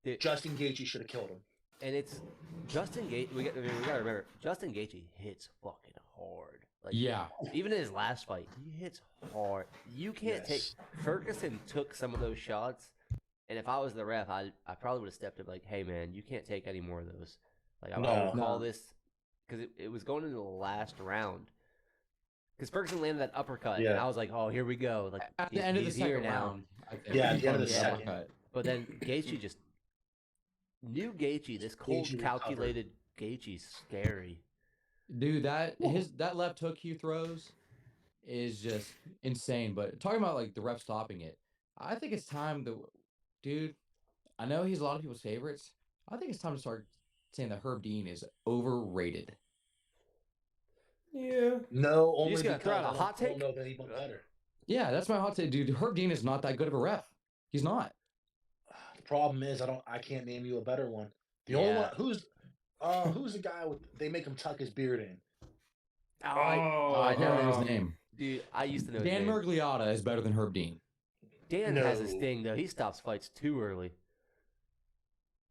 A: Dude,
C: Justin Gaethje should have killed him.
A: and it's Justin Gaethje. We gotta remember, Justin Gaethje hits fucking hard. Like,
B: Yeah.
A: even in his last fight, he hits hard. You can't take.
C: Yes.
A: Ferguson took some of those shots, and if I was the ref, I probably would have stepped up like, "Hey man, you can't take any more of those." Like I will
C: No.
A: call
B: No.
A: this because it was going into the last round. Because Ferguson landed that uppercut, and
C: Yeah.
A: I was like, "Oh, here we go!" Like
B: At the end of the
A: he's here
B: second
A: now.
B: round, I think.
C: Yeah, at
B: he
C: the end of
B: punched
C: the
B: an
C: second.
B: uppercut.
A: But then Gaethje just new Gaethje. This cold,
C: Gaethje recovered.
A: calculated Gaethje's scary.
B: Dude, that left hook he throws is just insane. But talking about like the ref stopping it, I think it's time to, dude. I know he's a lot of people's favorites. I think it's time to start saying that Herb Dean is overrated.
D: Yeah.
C: No, only
A: just gonna
C: because
A: throw out a
C: I don't-
A: hot
C: I don't
A: take?
C: know of anyone better.
B: Yeah, that's my hot take, dude. Herb Dean is not that good of a ref. He's not.
C: The problem is I can't name you a better one. The only
A: Yeah.
C: one who's the guy with they make him tuck his beard in.
A: Oh, I
B: I never know his
D: um,
B: name.
A: dude, I used to know his
B: Dan
A: name.
B: Mergliotta is better than Herb Dean.
A: Dan has this
C: No.
A: thing though. He stops fights too early.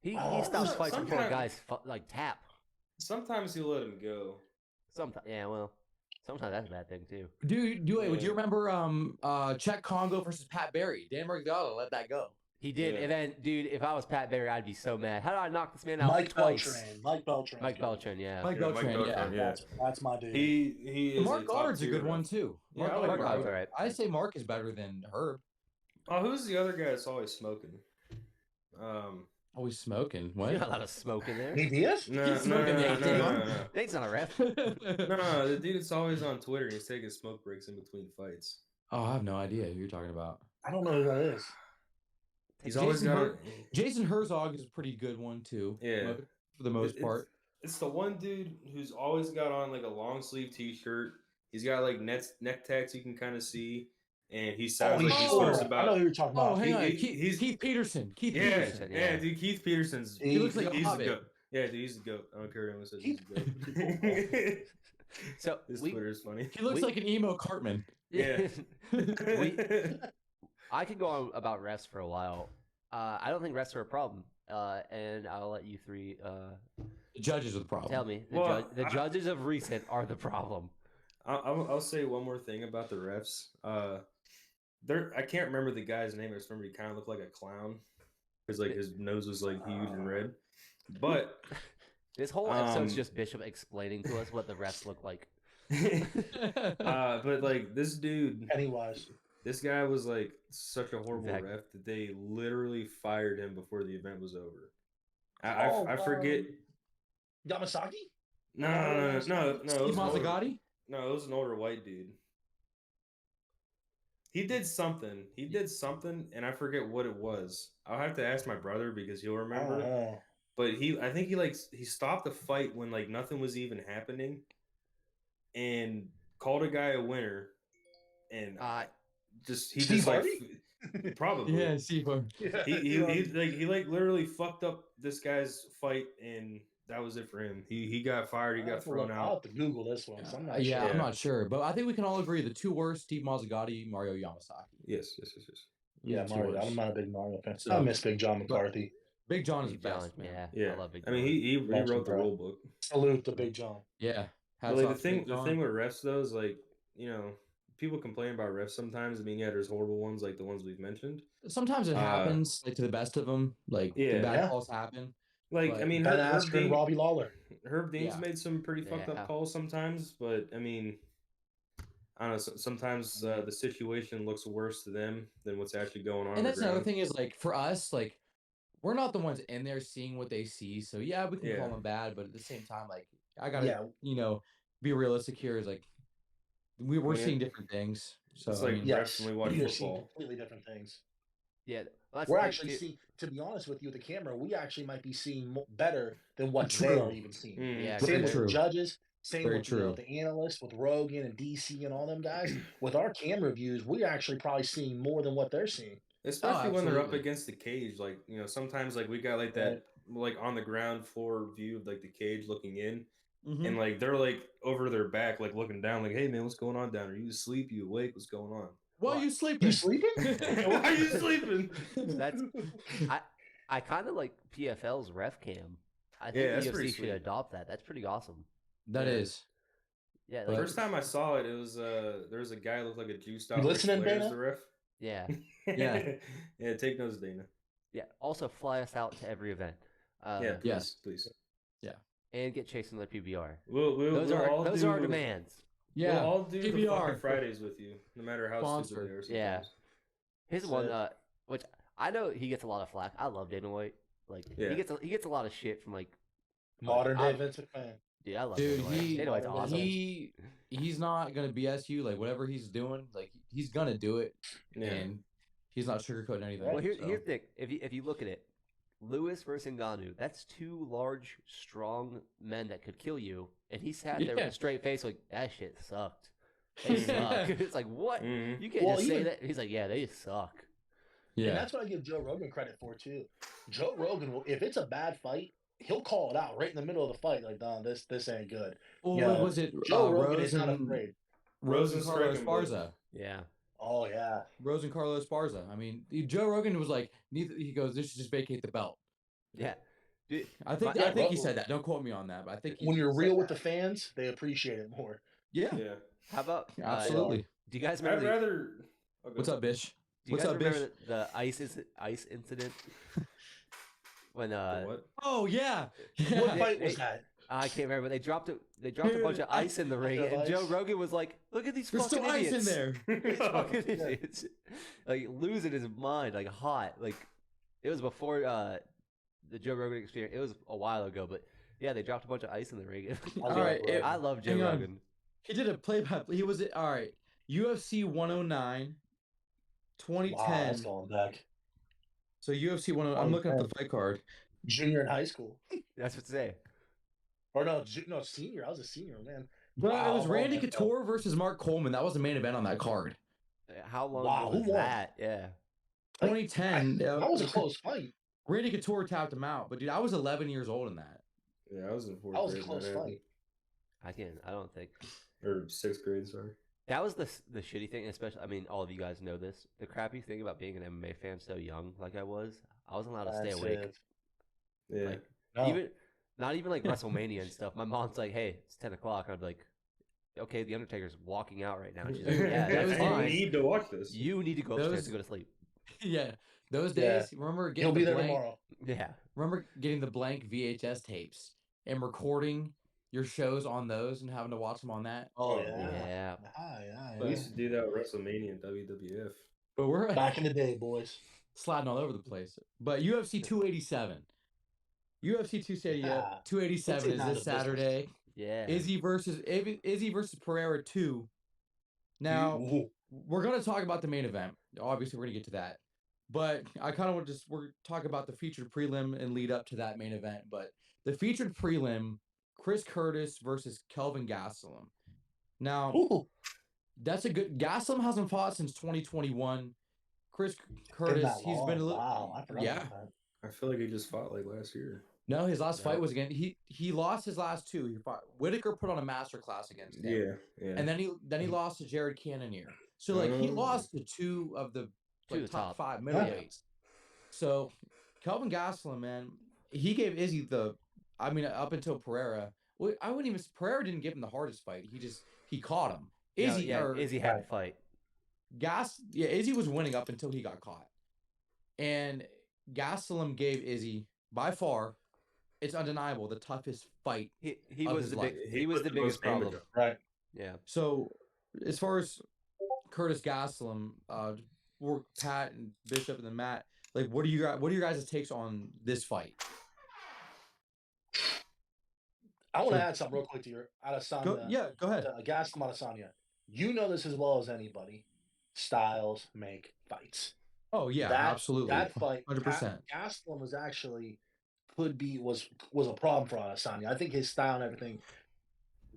A: He
C: Oh,
A: stops
D: some-
A: fights before
D: sometimes-
A: guys like tap.
D: Sometimes you let him go.
A: Sometimes, yeah, well, sometimes that's a bad thing too.
B: Dude, would you
D: Yeah.
B: remember Czech Congo versus Pat Barry? Dan Mergliotta let that go.
A: He did,
D: Yeah.
A: and then, dude, if I was Pat Barry, I'd be so mad. How did I knock this man out
C: Mike
A: twice?
C: Beltran. Mike Beltran.
A: Mike Beltran, yeah.
B: Mike
D: Yeah, Mike
B: Beltran, yeah.
D: Beltran, yeah.
C: That's my dude.
D: He is
B: Mark
D: a top
B: Goddard's a
D: tier
B: good
D: ref.
B: one too.
D: Yeah, I like
B: Mark
A: Mark
B: Goddard.
A: Goddard's alright.
B: I say Mark is better than Herb.
D: Oh, who's the other guy that's always smoking?
B: Oh, he's smoking.
A: You're
B: What?
A: not allowed to smoke in there.
C: Nate Diaz?
D: No,
B: He's
D: no, no,
B: smoking
D: no,
B: Nate
D: no, no,
B: Diaz.
D: no, no.
A: Nate's not a ref.
D: No, the dude that's always on Twitter. He's taking smoke breaks in between fights.
B: Oh, I have no idea who you're talking about.
C: I don't know who that is.
D: He's always
B: Jason
D: got.
B: Her- Jason Herzog is a pretty good one too.
D: Yeah.
B: For the most
D: It's-
B: part.
D: It's the one dude who's always got on like a long sleeve T-shirt. He's got like neck tats you can kind of see, and he sounds
C: he's
D: like he
C: short.
D: talks
C: I know
D: about.
C: who you're talking
B: Oh,
C: about.
B: hang on.
D: he's-
B: Keith Peterson. Keith
D: Yeah,
B: Peterson.
D: yeah, dude. Keith Peterson's.
C: He looks
B: like a
D: he's
B: hobbit.
D: the goat. Yeah, dude, he's the goat. I don't care what anyone says. He's
C: Keith-
D: the goat.
A: So
D: His
A: we,
D: Twitter is funny.
B: He looks
A: We-
B: like an emo Cartman.
D: Yeah.
A: I could go on about refs for a while. I don't think refs are a problem, and I'll let you three
B: The judges are the problem.
A: tell me.
D: Well,
A: The
D: I-
A: judges of recent are the problem.
D: I'll say one more thing about the refs. I can't remember the guy's name. I just remember he kind of looked like a clown because like his nose was like huge and red. But
A: This whole episode's
D: Um,
A: just Bishop explaining to us what the refs look like.
D: but like this dude,
C: Pennywise.
D: this guy was like such a horrible
A: Exactly.
D: ref that they literally fired him before the event was over. I
C: Oh,
D: I forget.
C: Yamasaki?
D: No. It
B: Steve
D: was an older-
B: Mazzagatti?
D: No, it was an older white dude. He did something. And I forget what it was. I'll have to ask my brother because he'll remember.
C: Oh.
D: But I think he stopped the fight when like nothing was even happening, and called a guy a winner, and he
C: Steve
D: just like
C: Harvey?
D: probably
B: Yeah, Steve.
D: he loiterally fucked up this guy's fight, and that was it for him. He got fired. He
C: I'll
D: got
C: have to
D: thrown
C: look- I'll
D: out.
C: have to Google this one. 'cause I'm not
B: Yeah,
C: sure.
B: I'm not sure, but I think we can all agree the two worst: Steve Mazzagatti, Mario Yamasaki.
D: Yes.
C: Yeah,
B: The two
C: Mario.
B: worst.
C: I'm not a big Mario fan.
B: So-
C: I miss Big John McCarthy.
B: Big John is the
A: Big John,
B: best, man.
A: yeah,
D: Yeah,
A: I love Big
D: I mean,
A: John.
D: he
C: Legend,
D: rewrote the
C: bro.
D: rule book.
C: Salute to Big John.
B: Yeah.
D: But
B: Hats
D: like
B: off to Big
D: the
B: John.
D: thing with refs though is like, people complain about refs sometimes. I mean, yeah, there's horrible ones like the ones we've mentioned.
B: Sometimes it happens, like to the best of them. Like
D: Yeah.
B: the bad
C: Yeah.
B: calls happen.
D: Like,
B: But
D: I mean,
C: Ben
D: Herb
C: Askren,
D: Dean,
C: Robbie Lawler.
D: Herb Dean's
B: Yeah.
D: made some pretty fucked
A: Yeah.
D: up calls sometimes, but I mean, I don't know. Sometimes the situation looks worse to them than what's actually going on.
B: And
D: the
B: that's another
D: ground.
B: thing is like for us, like we're not the ones in there seeing what they see. So yeah, we can
D: Yeah.
B: call them bad, but at the same time, like I gotta,
C: Yeah.
B: be realistic here. Is like we're
D: I mean,
B: seeing different things. So
D: it's
B: I
D: like
B: mean,
C: Yes,
D: refs when we watch
C: you're seeing
D: football.
C: completely different things.
A: Yeah, well, that's
C: We're
A: the thing,
C: actually
A: too.
C: seeing, to be honest with you, with the camera, we actually might be seeing better than what they
B: True.
C: are even seeing.
A: Yeah,
C: Same
B: Very
C: with
B: true.
C: the judges, same
B: Very
C: with the,
B: true.
C: the analysts, with Rogan and DC and all them guys. With our camera views, we're actually probably seeing more than what they're seeing.
D: Especially when they're up
B: absolutely.
D: against the cage, like sometimes like we got like
C: Right.
D: that like on the ground floor view of like the cage looking in,
B: Mhm.
D: and like they're like over their back, like looking down, like, hey man, what's going on down there? Are you asleep? You awake? What's going on?
B: Why are you sleeping?
C: You sleeping?
D: Why are you sleeping?
A: That's I kind of like PFL's ref cam. I think
D: Yeah,
A: the
D: that's
A: UFC
D: pretty
A: should
D: sweet.
A: adopt that. That's pretty awesome.
B: That
D: Yeah.
B: is.
A: Yeah,
B: But-
A: like,
D: First time I saw it, it was there was a guy who looked like a juiced out
C: You listening,
D: Ric Flair as
C: Dana?
D: the ref.
A: yeah,
B: Yeah.
D: Yeah, take notes, Dana.
A: yeah. Also, fly us out to every event.
D: Yeah, please,
B: Yes.
D: please.
A: And get Chase another PBR.
D: We'll
A: Those
D: we'll
A: are
D: all
A: those
D: do,
A: are our demands.
B: Yeah.
D: We'll all do the
B: PBR.
D: fucking Fridays with you, no matter how
B: Sponsor.
D: stupid they are. Sometimes.
A: Yeah. Here's
C: That's
A: one,
C: it.
A: which I know he gets a lot of flack. I love Dana White. Like
D: Yeah.
A: he gets a lot of shit from like
C: Modern day
A: I-
C: Vince McMahon.
A: Dude, I love
B: Dude,
A: Dana White. Dana White's awesome.
B: he's not gonna BS you. Like whatever he's doing, like he's gonna do it,
D: Yeah.
B: and he's not sugarcoating anything.
A: Well, here's
B: so.
A: the thing. If you look at it, Lewis versus Ngannou, that's two large, strong men that could kill you, and he sat there with
B: Yeah.
A: a straight face like that shit sucked. They suck. It's like what?
D: Mhm.
A: You can't
C: Well,
A: just say
C: even-
A: that. He's like, yeah, they suck.
C: And
B: Yeah.
C: that's what I give Joe Rogan credit for too. Joe Rogan will, if it's a bad fight, he'll call it out right in the middle of the fight. Like, "Don, this ain't good."
B: Well,
C: Yeah.
B: what was it?
C: Joe Rogan
B: Rose
C: is not
B: and
C: afraid.
B: Rose and
D: Rosen's
B: Carlos
D: striking blood.
B: Barza.
A: Yeah.
C: Oh yeah.
B: Rose and Carlos Barza. I mean, Joe Rogan was like, neither. He goes, "This should just vacate the belt."
A: Yeah. Dude,
B: I think he said that. Don't quote me on that, but I think
C: When you're
B: said
C: real with
B: that.
C: the fans, they appreciate it more.
B: Yeah,
D: Yeah.
A: how about
B: absolutely.
A: do you guys
D: I'd
A: remember?
D: rather. Okay.
B: What's up, Bish?
A: Do you
B: What's
A: guys
B: up,
A: remember
B: Bish?
A: the ice incident? When
D: The what?
B: Oh yeah.
C: What
A: they-
C: fight was
A: they-
C: that?
A: I can't remember. They dropped a bunch of ice in the ring,
C: of
A: and Joe
C: ice.
A: Rogan was like, "Look at these
B: There's
A: fucking
B: still ice
A: idiots."
B: in there.
A: These fucking
C: Yeah.
A: idiots. Like losing his mind, like hot. Like it was before the Joe Rogan experience. It was a while ago, but yeah, they dropped a bunch of ice in the ring.
C: All
B: right,
A: I love Joe
B: hang on.
A: Rogan.
B: He did a play-by-play. He was all right. UFC 109,
C: Wow,
B: 2010.
C: that's going back.
B: So UFC 109. I'm looking at the fight card.
C: Junior in high school,
A: That's what to say.
C: or no, senior. I was a senior, man.
B: Bro, it was
C: Wow,
B: Randy
C: okay.
B: Couture versus Mark Coleman. That was the main event on that card.
A: How long
C: Wow,
A: ago
C: who
A: was
C: won?
A: that? Yeah.
B: 2010.
C: That was a close fight.
B: Randy Couture tapped him out, but dude, I was 11 years old in that.
D: Yeah, I was in fourth
C: That was a
D: grade.
C: close
D: when that happened.
C: fight.
A: I don't think.
D: Or sixth grade, sorry.
A: That was the shitty thing, especially. I mean, all of you guys know this. The crappy thing about being an MMA fan so young, like I was allowed to stay
C: That's
A: awake.
C: it.
D: Yeah.
A: Like
C: No.
A: even not even like WrestleMania and stuff. My mom's like, "Hey, it's 10 o'clock." I'd be like, "Okay, the Undertaker's walking out right now." And she's like, "Yeah,
B: That
A: that's
B: was
D: I
A: fine.
D: need to watch this.
A: You need to go upstairs
B: Those-
A: to go to sleep."
B: Yeah. Those
C: Yeah.
B: days, remember
C: He'll
B: getting
C: be
B: the
C: there
B: blank,
C: tomorrow.
A: Yeah,
B: remember getting the blank VHS tapes and recording your shows on those and having to watch them on that.
C: Oh
A: yeah.
C: yeah.
D: We used to do that with WrestleMania and WWF.
B: But we're
C: Back in the day, boys.
B: sliding all over the place. But UFC 287. UFC 287
C: Yeah.
B: 287
C: Let's
B: is
C: get down
B: this
C: to business.
B: Saturday.
A: yeah.
B: Izzy versus Pereira 2. Now,
C: Ooh.
B: we're going to talk about the main event. Obviously, we're going to get to that. But I kind of want to we're talking about the featured prelim and lead up to that main event. But the featured prelim, Chris Curtis versus Kelvin Gastelum. Now,
C: Ooh.
B: that's a good. Gastelum hasn't fought since 2021. Chris
C: Been
B: Curtis,
C: that
B: he's been a
C: long.
B: little.
C: Wow, I forgot
B: Yeah.
C: about that.
D: I feel like he just fought like last year.
B: No, his last fight
D: Yeah.
B: was again. He lost his last two. He fought Whitaker, put on a master class against him.
D: Yeah, yeah.
B: And then he lost to Jared Cannonier. So like he
D: Oh.
B: lost to two of the
A: Two
B: like,
A: of the
B: top
A: top.
B: 5 middleweights. So Kelvin Gastelum, man, he gave Izzy up until Pereira. Well, I wouldn't even. Pereira didn't give him the hardest fight. He caught him. Izzy
A: Izzy had to fight.
B: Izzy was winning up until he got caught. And Gastelum gave Izzy by far it's undeniable the toughest fight.
A: He
B: Of
A: was
B: his
A: the
B: life.
A: he was
D: put
A: the
D: the most
A: biggest
D: damage
A: problem.
D: on.
C: Right.
A: Yeah.
B: So as far as Curtis Gastelum, for Pat and Bishop and then Matt, like what are your guys' takes on this fight?
C: I want to
B: So
C: add something real quick to your
B: go
C: Adesanya,
B: go ahead.
C: Gastelum Adesanya. You know this as well as anybody. Styles make fights.
B: Oh yeah,
C: That
B: absolutely.
C: that fight,
B: 100%.
C: Gastelum was actually was a problem for Adesanya. I think his style and everything.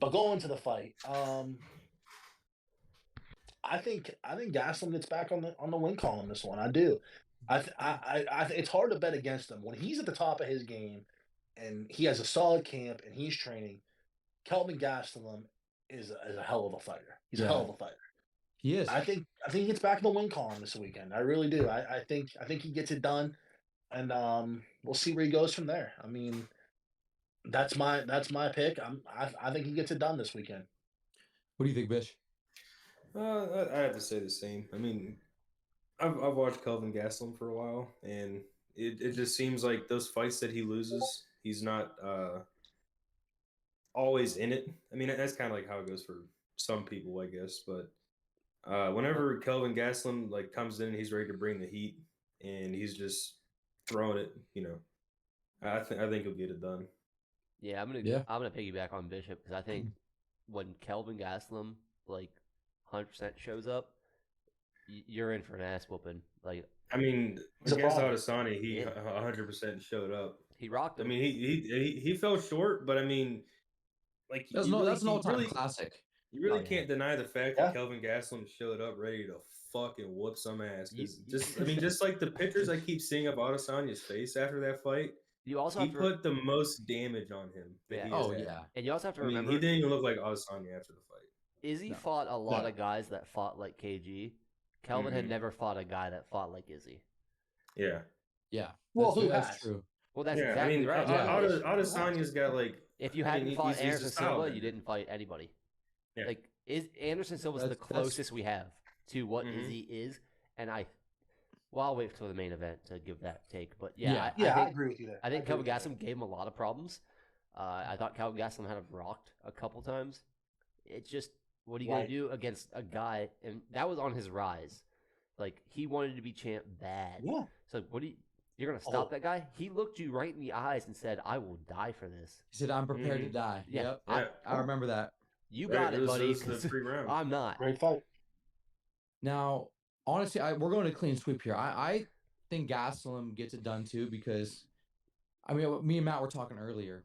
C: But going to the fight, I think Gastelum gets back on the win column this one. I do. It's hard to bet against him when he's at the top of his game, and he has a solid camp and he's training. Kelvin Gastelum is a hell of a fighter. He's a hell of a fighter.
B: He is.
C: I think he gets back in the win column this weekend. I really do. I think he gets it done, and we'll see where he goes from there. I mean, that's my pick. I think he gets it done this weekend.
B: What do you think, Bish?
D: I have to say the same. I mean, I've watched Kelvin Gastelum for a while, and it just seems like those fights that he loses, he's not always in it. I mean, that's kind of like how it goes for some people, I guess. But whenever Kelvin Gastelum like comes in, he's ready to bring the heat, and he's just throwing it. I think he'll get it done.
A: Yeah, I'm
B: Yeah.
A: gonna piggyback on Bishop because I think when Kelvin Gastelum like 100% shows up, you're in for an ass whooping. Like,
D: I mean,
C: It's a
D: against
C: problem.
D: Adesanya, he
A: Yeah.
D: 100% showed up.
A: he rocked
D: I
A: him.
D: mean, he fell short, but I mean, like
B: That's an all-time classic.
D: you really
A: Oh, yeah.
D: can't deny the fact
C: Yeah.
D: that Kelvin Gastelum showed up ready to fucking whoop some ass. 'Cause
A: You-
D: just like the pictures I keep seeing of Adesanya's face after that fight,
A: You also
D: he
A: have to
D: put the most damage on him. That
A: Yeah.
D: he has
B: Oh
D: had.
B: yeah.
A: and you also have to
D: I mean,
A: remember
D: he didn't even look like Adesanya after the fight.
A: Izzy
B: No.
A: fought a lot
C: No.
A: of guys that fought like KG. Kelvin had
D: Mhm.
A: never fought a guy that fought like Izzy.
D: Yeah,
B: Yeah.
C: Well,
B: that's,
C: who
B: that's
C: has?
B: true.
A: Well, that's
D: yeah.
A: exactly
D: I mean,
A: right.
B: Yeah.
D: Adesanya's got like.
A: If you
D: I
A: hadn't
D: mean,
A: fought
D: he's a
A: Anderson
D: style
A: Silva, you
D: bender.
A: didn't fight anybody.
D: Yeah.
A: Like Anderson Silva's the
B: That's-
A: closest we have to what
D: Mhm.
A: Izzy is, and well, I'll wait for the main event to give that take. But
B: Yeah.
A: yeah,
C: Yeah,
A: I
C: I
A: think
C: agree with you there.
A: I think
C: agree
A: Kelvin
C: with you
A: Gastelum gave him a lot of problems. I thought Kelvin Gastelum had him rocked a couple times. It's just what are you gonna
C: Right.
A: do against a guy, and that was on his rise. Like he wanted to be champ bad.
C: there. Yeah.
A: So you're gonna stop
C: Oh.
A: that guy? He looked you right in the eyes and said, "I will die for this."
B: He said, "I'm prepared to
D: Mhm.
B: die."
A: Yeah.
B: Yep.
D: Yeah.
B: I remember that.
A: You
D: Right,
A: got
D: it
A: it,
D: was-
A: buddy.
D: it was the
A: 'cause
D: pre-round.
A: I'm not.
C: Great fight.
B: Now, honestly, we're going to clean sweep here. I think Gastelum gets it done too because, I mean, me and Matt were talking earlier.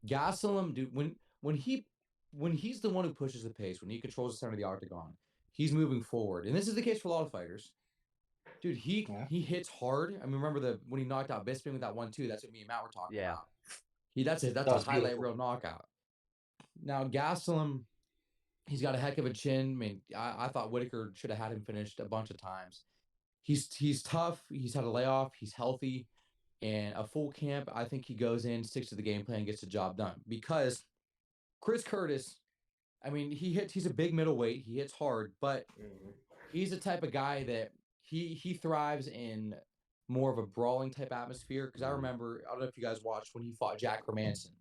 B: Gastelum, dude, when he's the one who pushes the pace, when he controls the center of the octagon, he's moving forward, and this is the case for a lot of fighters. Dude, he hits hard. I mean, remember when he knocked out Bisping with that 1-2? That's what me and Matt were talking
A: Yeah.
B: about. That's a
C: was
B: highlight
C: beautiful.
B: reel knockout. Now Gastelum, he's got a heck of a chin. I mean, I thought Whitaker should have had him finished a bunch of times. He's tough. He's had a layoff. He's healthy, and a full camp. I think he goes in, sticks to the game plan, gets the job done. Because Chris Curtis, I mean, he's a big middleweight. He hits hard, but
D: Mhm.
B: he's the type of guy that he thrives in more of a brawling type atmosphere. Because I remember, I don't know if you guys watched when he fought Jack Hermanson.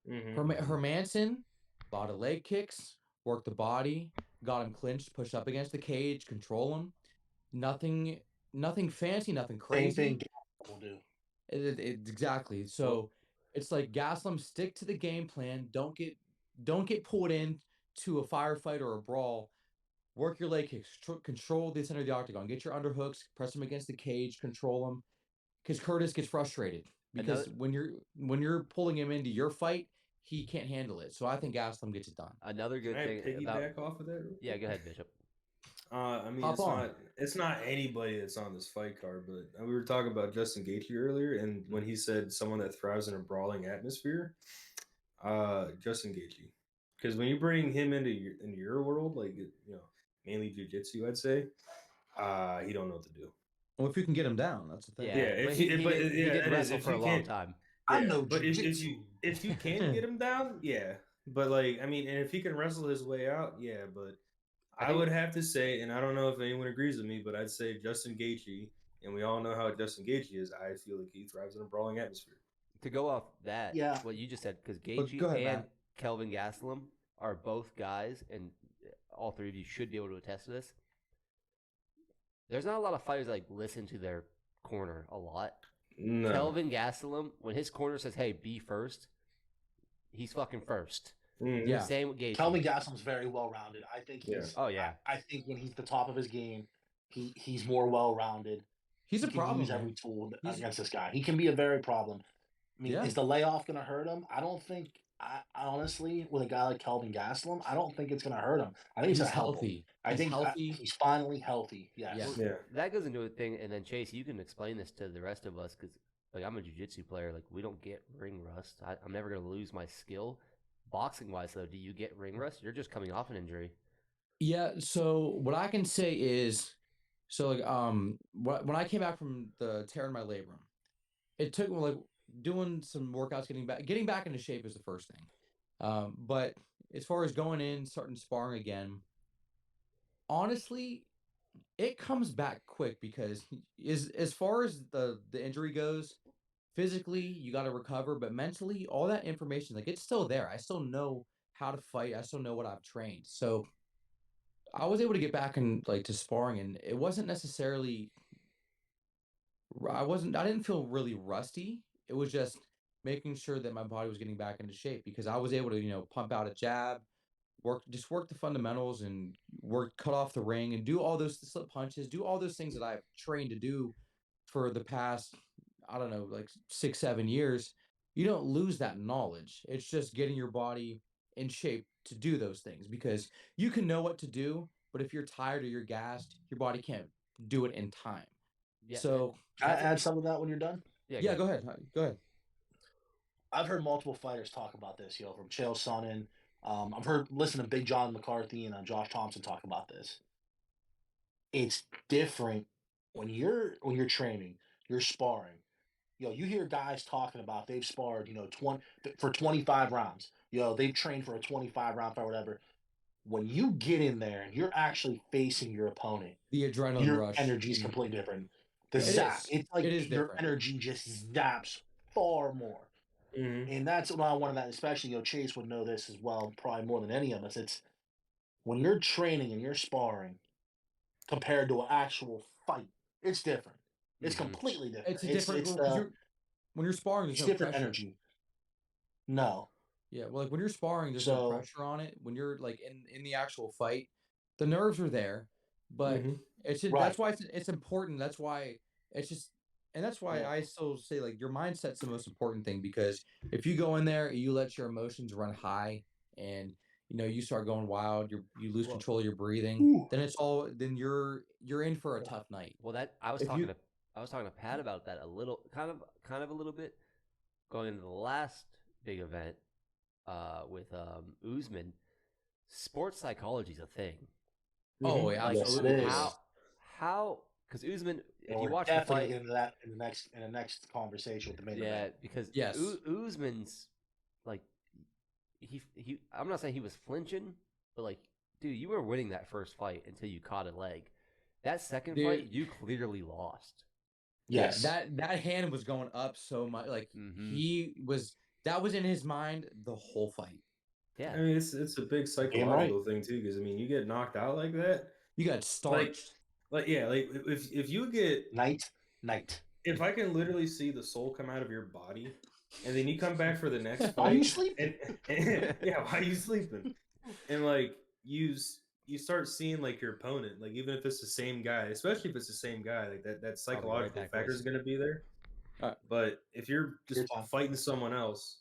D: Mhm.
B: Hermanson, a lot of leg kicks, worked the body, got him clinched, pushed up against the cage, control him. Nothing fancy, nothing
C: Same
B: crazy.
C: thing will do.
B: Exactly. So it's like Gastelum, stick to the game plan. Don't get pulled in to a firefight or a brawl. Work your leg kicks. Control the center of the octagon. Get your underhooks. Press him against the cage. Control him. Because Curtis gets frustrated. Because when you're pulling him into your fight, he can't handle it. So I think Gastelum gets it done.
A: Another good
D: Can I
A: thing about
D: piggyback off of that? real
A: yeah,
D: quick?
A: go ahead, Bishop.
D: I mean,
B: Hop on.
D: it's not anybody that's on this fight card, but we were talking about Justin Gaethje earlier, and when he said someone that thrives in a brawling atmosphere, Justin Gaethje, because when you bring him into your world, like mainly jujitsu, I'd say, he don't know what to do.
B: Well, if you can get him down, that's the thing.
A: Yeah,
D: Yeah,
A: but
D: if
A: he
D: you- but
A: did, he
D: yeah,
A: did
D: it is.
A: wrestle
D: If
A: for a
D: you
A: long
D: can't-
A: time.
C: I
D: Yeah,
C: know
D: but
C: jujitsu.
D: if you can get him down, yeah. But like, I mean, and if he can wrestle his way out, yeah. But
A: I
D: I
A: think-
D: would have to say, and I don't know if anyone agrees with me, but I'd say Justin Gaethje, and we all know how Justin Gaethje is. I feel like he thrives in a brawling atmosphere.
A: to go off that,
C: Yeah.
A: what you just said, because
B: go
A: Gaethje
B: ahead,
A: and
B: Matt.
A: Kelvin Gastelum are both guys, and all three of you should be able to attest to this. There's not a lot of fighters that, like, listen to their corner a lot.
D: No.
A: Kelvin Gastelum, when his corner says, "Hey, be first," he's fucking first.
B: Yeah.
A: Same with Gaethje.
C: Kelvin Gastelum's very well rounded. I think he's.
A: Oh, yeah.
C: I think when he's the top of his game, he's more well rounded.
B: He's
C: He
B: a
C: can
B: problem,
C: use
B: man.
C: every tool
B: He's-
C: against this guy. He can be a very problem. I mean,
B: Yeah.
C: is the layoff going to hurt him? I don't think. I honestly, with a guy like Kelvin Gastelum, I don't think it's going to hurt him. I think it's
B: He's
C: going to help him.
B: healthy.
C: I
B: He's
C: think
B: healthy.
C: he's finally healthy. Yes.
B: Yeah.
A: Well,
D: Yeah.
A: that goes into a thing, and then Chase, you can explain this to the rest of us, because like, I'm a jiu-jitsu player. Like, we don't get ring rust. I'm never gonna lose my skill. Boxing wise, though, do you get ring rust? You're just coming off an injury.
B: Yeah. So what I can say is, so like when I came back from the tear in my labrum, it took like doing some workouts, getting back into shape is the first thing. But as far as going in, starting sparring again, honestly, it comes back quick because as far as the injury goes, physically you got to recover, but mentally all that information, like, it's still there. I still know how to fight. I still know what I've trained. So I was able to get back and like to sparring, and it wasn't necessarily I didn't feel really rusty. It was just making sure that my body was getting back into shape because I was able to, pump out a jab, work the fundamentals and cut off the ring and do all those slip punches, do all those things that I've trained to do for the past, I don't know, like 6-7 years. You don't lose that knowledge. It's just getting your body in shape to do those things because you can know what to do, but if you're tired or you're gassed, your body can't do it in time.
A: Yeah.
B: So
C: Can I add some of that when you're done?
B: yeah, go ahead. Go ahead.
C: I've heard multiple fighters talk about this, from Chael Sonnen. I've listened to Big John McCarthy and Josh Thompson talk about this. It's different when you're training, you're sparring. You hear guys talking about they've sparred, 25 rounds. They've trained for a 25 round fight, whatever. When you get in there and you're actually facing your opponent,
B: The adrenaline
C: your
B: rush.
C: energy is completely different. The
B: It
C: zap,
B: is.
C: it's like
B: It is
C: your
B: different.
C: energy just zaps far more.
D: Mhm.
C: And that's what I wanted that, especially, Chase would know this as well, probably more than any of us. It's when you're training and you're sparring compared to an actual fight, it's different. It's
A: Mhm.
C: completely different.
B: It's a different when you're sparring,
C: it's
B: there's no
C: different
B: pressure.
C: energy. No.
B: Yeah, well, like when you're sparring, there's no
C: So
B: pressure on it. When you're like in the actual fight, the nerves are there, but
D: Mhm.
B: it's just,
C: Right.
B: that's why it's important. That's why it's just, and that's why
C: Yeah.
B: I still say like your mindset's the most important thing because if you go in there and you let your emotions run high and you start going wild, you lose control of your breathing,
C: Ooh.
B: then you're in for a tough night.
A: Well, that I was
B: If
A: talking
B: you-
A: to Pat about that a little, kind of a little bit, going into the last big event with Usman. Sports psychology is a thing.
B: Oh yeah,
A: Like,
C: Yes, it
B: absolutely.
C: is.
A: how because Usman, if
C: And
A: you
C: we're
A: watch the
C: definitely
A: fight,
C: get into that in the next conversation with the main
A: yeah,
C: event.
A: because
B: Yes.
A: Usman's like he I'm not saying he was flinching, but like, dude, you were winning that first fight until you caught a leg. That second
B: Dude.
A: fight, you clearly lost.
C: Yes.
B: Yeah, that hand was going up so much. Like
A: Mhm.
B: that was in his mind the whole fight.
A: Yeah.
D: I mean, it's a big psychological thing too, because I mean, you get knocked out like that.
B: You got starched.
D: Like if you get
C: Night.
D: if I can literally see the soul come out of your body, and then you come back for the next
C: Are you
D: fight,
C: sleeping?
D: and yeah, why are you sleeping? And like you start seeing like your opponent, like even if it's the same guy, especially if it's the same guy, like that psychological
A: back,
D: factor
A: boys.
D: is going to be there.
B: Alright.
D: But if you're
C: Your
D: just
C: time.
D: fighting someone else,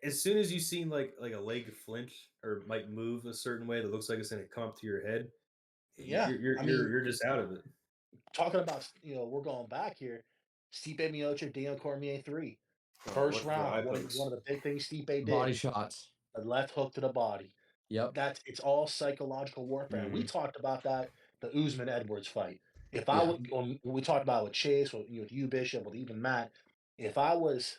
D: as soon as you see like a leg flinch or might move a certain way that looks like it's going to come up to your head,
C: Yeah,
D: you're just out of it.
C: Talking about, we're going back here. Stipe Miocic, Daniel Cormier 3.
D: Oh,
C: First
D: what's the eye
C: round, one of
D: pokes?
C: the big things Stipe did.
B: Body shots.
C: A left hook to the body.
B: Yep.
C: It's all psychological warfare. And we talked about that, the Usman Edwards fight. If I would, when we talked about it with Chase, with you, Bishop, with even Matt, if I was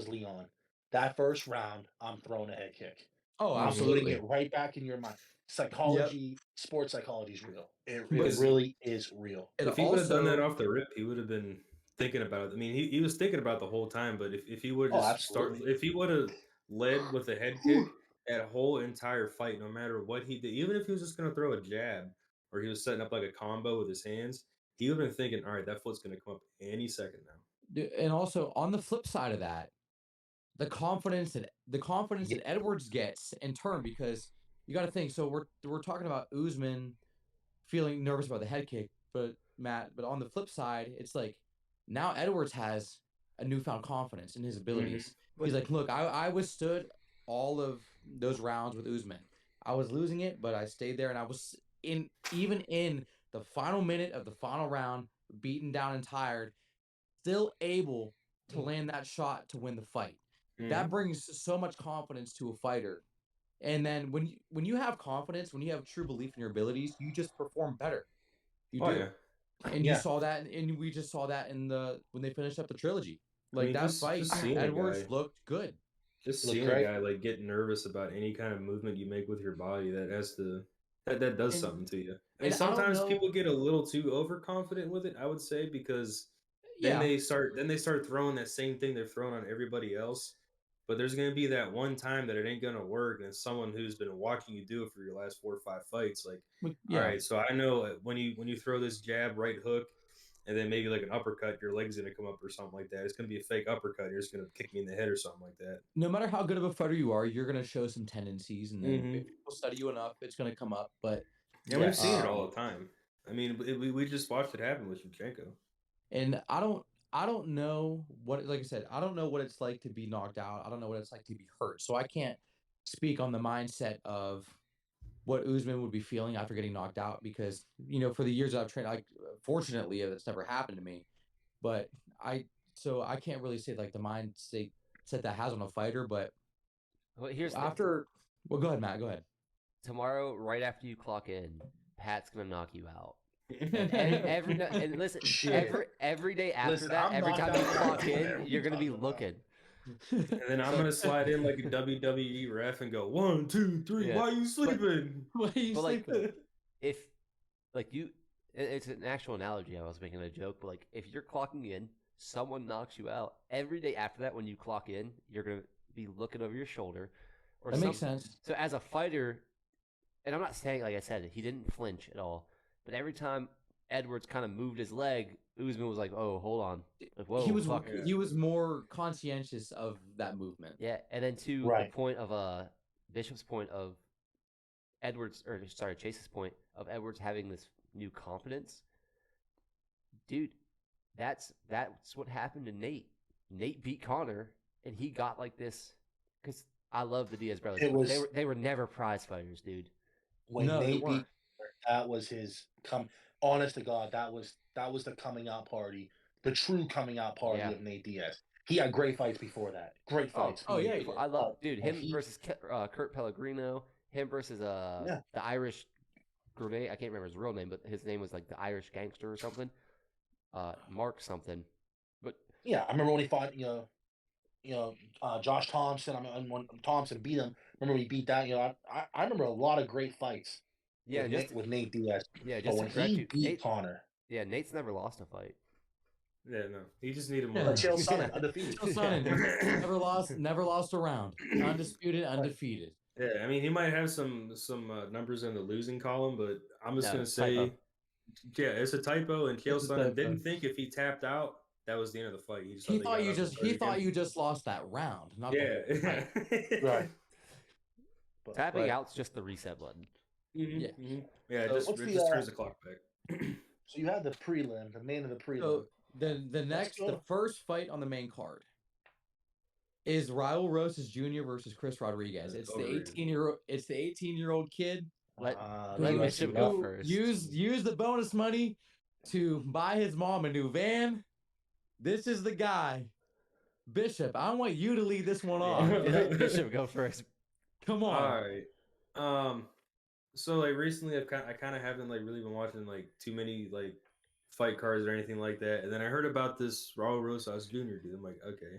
C: Leon, that first round, I'm throwing a head kick.
B: Oh,
C: I'm
B: absolutely.
C: putting it right back in your mind. Psychology, sports psychology is real. It
D: Because
C: really is real.
B: It
D: If he would have done that
B: also-
D: off the rip, he would have been thinking about it. I mean, he was thinking about it the whole time. But if he would
C: Oh,
D: just start,
C: absolutely.
D: if he would have led with a head kick that whole entire fight, no matter what he did, even if he was just gonna throw a jab or he was setting up like a combo with his hands, he would have been thinking, all right, that foot's gonna come up any second now.
B: And also on the flip side of that, the confidence
C: Yeah.
B: that Edwards gets in turn, because you got to think. So we're talking about Usman feeling nervous about the head kick, but on the flip side, it's like now Edwards has a newfound confidence in his abilities. He's like, look, I withstood all of those rounds with Usman. I was losing it, but I stayed there, and I was even in the final minute of the final round, beaten down and tired, still able to land that shot to win the fight. That brings so much confidence to a fighter. And then when you have confidence, when you have true belief in your abilities, you just perform better. You
D: Oh
B: do.
D: yeah.
B: And you
C: Yeah.
B: saw that, and we just saw that when they finished up the trilogy. Like
D: mean,
B: that
D: just
B: fight,
D: seeing a
B: Edwards
D: guy-
B: looked good.
D: Just
C: Look
D: seeing
C: great.
D: a guy like get nervous about any kind of movement you make with your body, that does
B: And-
D: something to you. I mean,
B: and I don't
D: sometimes
B: know-
D: people get a little too overconfident with it, I would say, because
B: Yeah.
D: then they start throwing that same thing they're throwing on everybody else. But there's gonna be that one time that it ain't gonna work, and it's someone who's been watching you do it for your last 4 or 5 fights. Like,
B: Yeah.
D: all right, so I know when you throw this jab, right hook, and then maybe like an uppercut, your leg's gonna come up or something like that. It's gonna be a fake uppercut. You're just gonna kick me in the head or something like that.
B: No matter how good of a fighter you are, you're gonna show some tendencies, and then
D: Mhm.
B: if people study you enough, it's gonna come up. But
D: Yeah, we've seen it
B: Um,
D: all the time. I mean, we just watched it happen with Shevchenko.
B: And I don't know what, like I said, I don't know what it's like to be knocked out. I don't know what it's like to be hurt. So I can't speak on the mindset of what Usman would be feeling after getting knocked out, because for the years I've trained, fortunately it's never happened to me. But I can't really say like the mindset that has on a fighter. But
A: Well, here's the,
B: after, well, go ahead, Matt. Go ahead.
A: tomorrow, right after you clock in, Pat's gonna knock you out. And listen,
C: Shit.
A: every day after
C: Listen,
A: that,
C: I'm
A: every
C: knocked
A: time
C: out
A: you
C: every
A: clock
C: time
A: in, you're gonna be
C: talking about.
A: looking.
D: And then I'm gonna slide in like a WWE ref and go 1, 2, 3.
A: Yeah.
D: Why are you sleeping?
B: Why are you
A: But, like,
B: sleeping?
A: If like it's an actual analogy. I was making a joke, but like if you're clocking in, someone knocks you out every day after that. When you clock in, you're gonna be looking over your shoulder, or
B: That makes
A: something.
B: sense.
A: So as a fighter, and I'm not saying, like I said, he didn't flinch at all, but every time Edwards kind of moved his leg, Usman was like, "Oh, hold on." Like, whoa, fuck.
B: He was more conscientious of that movement.
A: Yeah, and then to
C: Right.
A: the point of Bishop's point of Edwards, or sorry, Chase's point of Edwards having this new confidence. Dude, that's what happened to Nate. Nate beat Connor, and he got like this because I love the Diaz brothers.
C: It was-
A: they were never prize fighters, dude.
C: When
B: No, they
C: Nate beat,
B: weren't.
C: that was his honest to God, that was the coming out party, the true coming out party
A: Yeah.
C: of Nate Diaz. He had great fights before that. Great fights.
B: oh, yeah, he did.
A: I love, dude.
C: and
A: Him
C: he-
A: versus Kurt Pellegrino. Him versus
C: Yeah.
A: the Irish grenade. I can't remember his real name, but his name was like the Irish Gangster or something. Mark something. But
C: Yeah, I remember when he fought, Josh Thompson. I mean, when Thompson beat him, remember he beat that. I remember a lot of great fights.
A: yeah,
C: with,
A: just
C: Nate, with Nate Diaz.
A: yeah,
C: But
A: just to
C: when
A: correct
C: he
A: you,
C: beat
A: Nate,
C: Connor,
A: yeah, Nate's never lost a fight.
D: Yeah, no. He just needed
B: Yeah.
D: more.
C: Chael Sonnen, undefeated.
B: Chael Sonnen, never lost a round. Undisputed, undefeated.
D: Yeah, I mean, he might have some numbers in the losing column, but I'm just
A: No,
D: gonna say,
A: typo.
D: yeah, it's a typo. And Chael
B: It's a
D: Sonnen
B: typo.
D: didn't think if he tapped out, that was the end of the fight. He, just
B: He
D: thought
B: thought
D: they
B: you
D: got up and started again.
B: you just lost that round, not the whole
D: Yeah.
B: fight.
C: Right. But,
A: Tapping
B: Right.
A: out's just the reset button.
D: Mhm,
B: Yeah.
D: mhm. Yeah,
C: So
D: it
C: what's
D: just
C: the,
D: turns the clock back.
C: so you had the prelim, the main of the prelim.
B: So the first fight on the main card is Raul Rosas Jr. versus Chris Rodriguez. It's the
D: Overrated.
B: 18-year-old kid
A: Let
B: who,
A: Let
C: the
A: Bishop
C: UFC
A: go
B: who
A: first.
B: used the bonus money to buy his mom a new van. This is the guy. Bishop, I want you to lead this one off.
A: Let Bishop go first.
B: Come on.
D: All right. So like recently, I kind of haven't like really been watching like too many like fight cards or anything like that. And then I heard about this Raul Rosas Jr. dude. I'm like, okay.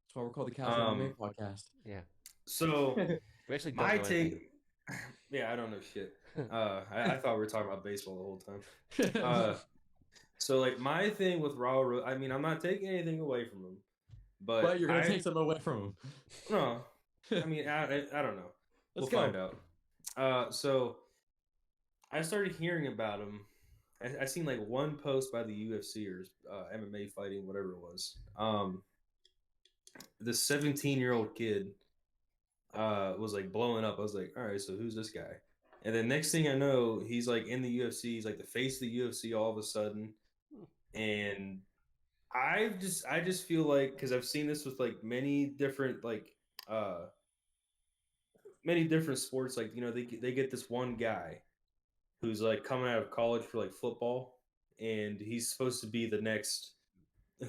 B: That's why we're called the Couch MMA podcast.
A: Yeah,
D: So
A: we actually don't
D: my
A: know anything.
D: take, yeah, I don't know shit. I thought we were talking about baseball the whole time. So like my thing with Raul, I mean, I'm not taking anything away from him,
B: But you're gonna take something away from him.
D: No, I mean, I don't know.
B: Let's
D: We'll
B: go.
D: find out. So I started hearing about him. I seen like one post by the UFC or MMA fighting, whatever it was. The 17-year-old kid was like blowing up. I was like, all right, so who's this guy? And then next thing I know, he's like in the UFC. He's like the face of the UFC all of a sudden. And I just feel like, because I've seen this with like many different sports, like, you know, they get this one guy who's like coming out of college for like football, and he's supposed to be the next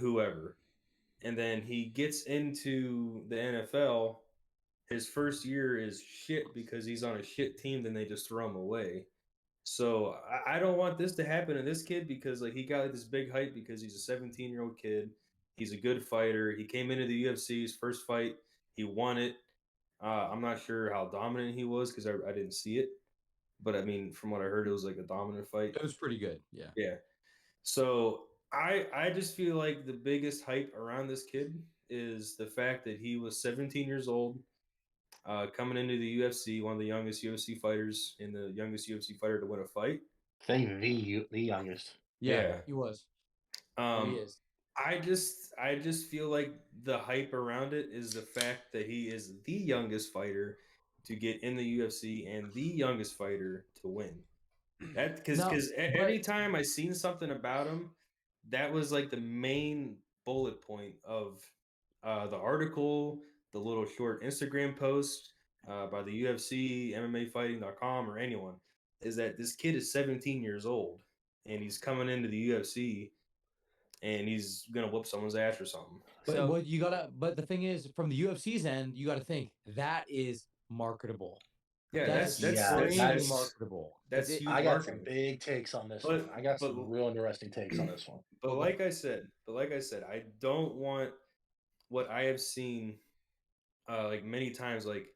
D: whoever, and then he gets into the NFL. His first year is shit because he's on a shit team, then they just throw him away. So I don't want this to happen to this kid, because like he got like this big hype because he's a 17-year-old kid. He's a good fighter. He came into the UFC's first fight. He won it. I'm not sure how dominant he was because I didn't see it. But I mean, from what I heard, it was like a dominant fight.
B: It was pretty good. Yeah.
D: Yeah. So I just feel like the biggest hype around this kid is the fact that he was 17 years old, coming into the UFC, one of the youngest UFC fighters and the youngest UFC fighter to win a fight.
C: I think the youngest.
B: Yeah, he was. He is.
D: I just feel like the hype around it is the fact that he is the youngest fighter to get in the UFC and the youngest fighter to win. That because every time I seen something about him, that was like the main bullet point of the article, the little short Instagram post by the UFC, MMAfighting.com, or anyone, is that this kid is 17 years old and he's coming into the UFC and he's gonna whoop someone's ass or something.
B: But but the thing is, from the UFC's end, you got to think that is marketable.
D: Yeah,
B: that's marketable.
D: That's huge.
C: I got some big takes on this one. I got some real interesting takes on this one.
D: But like I said, I don't want what I have seen like many times. Like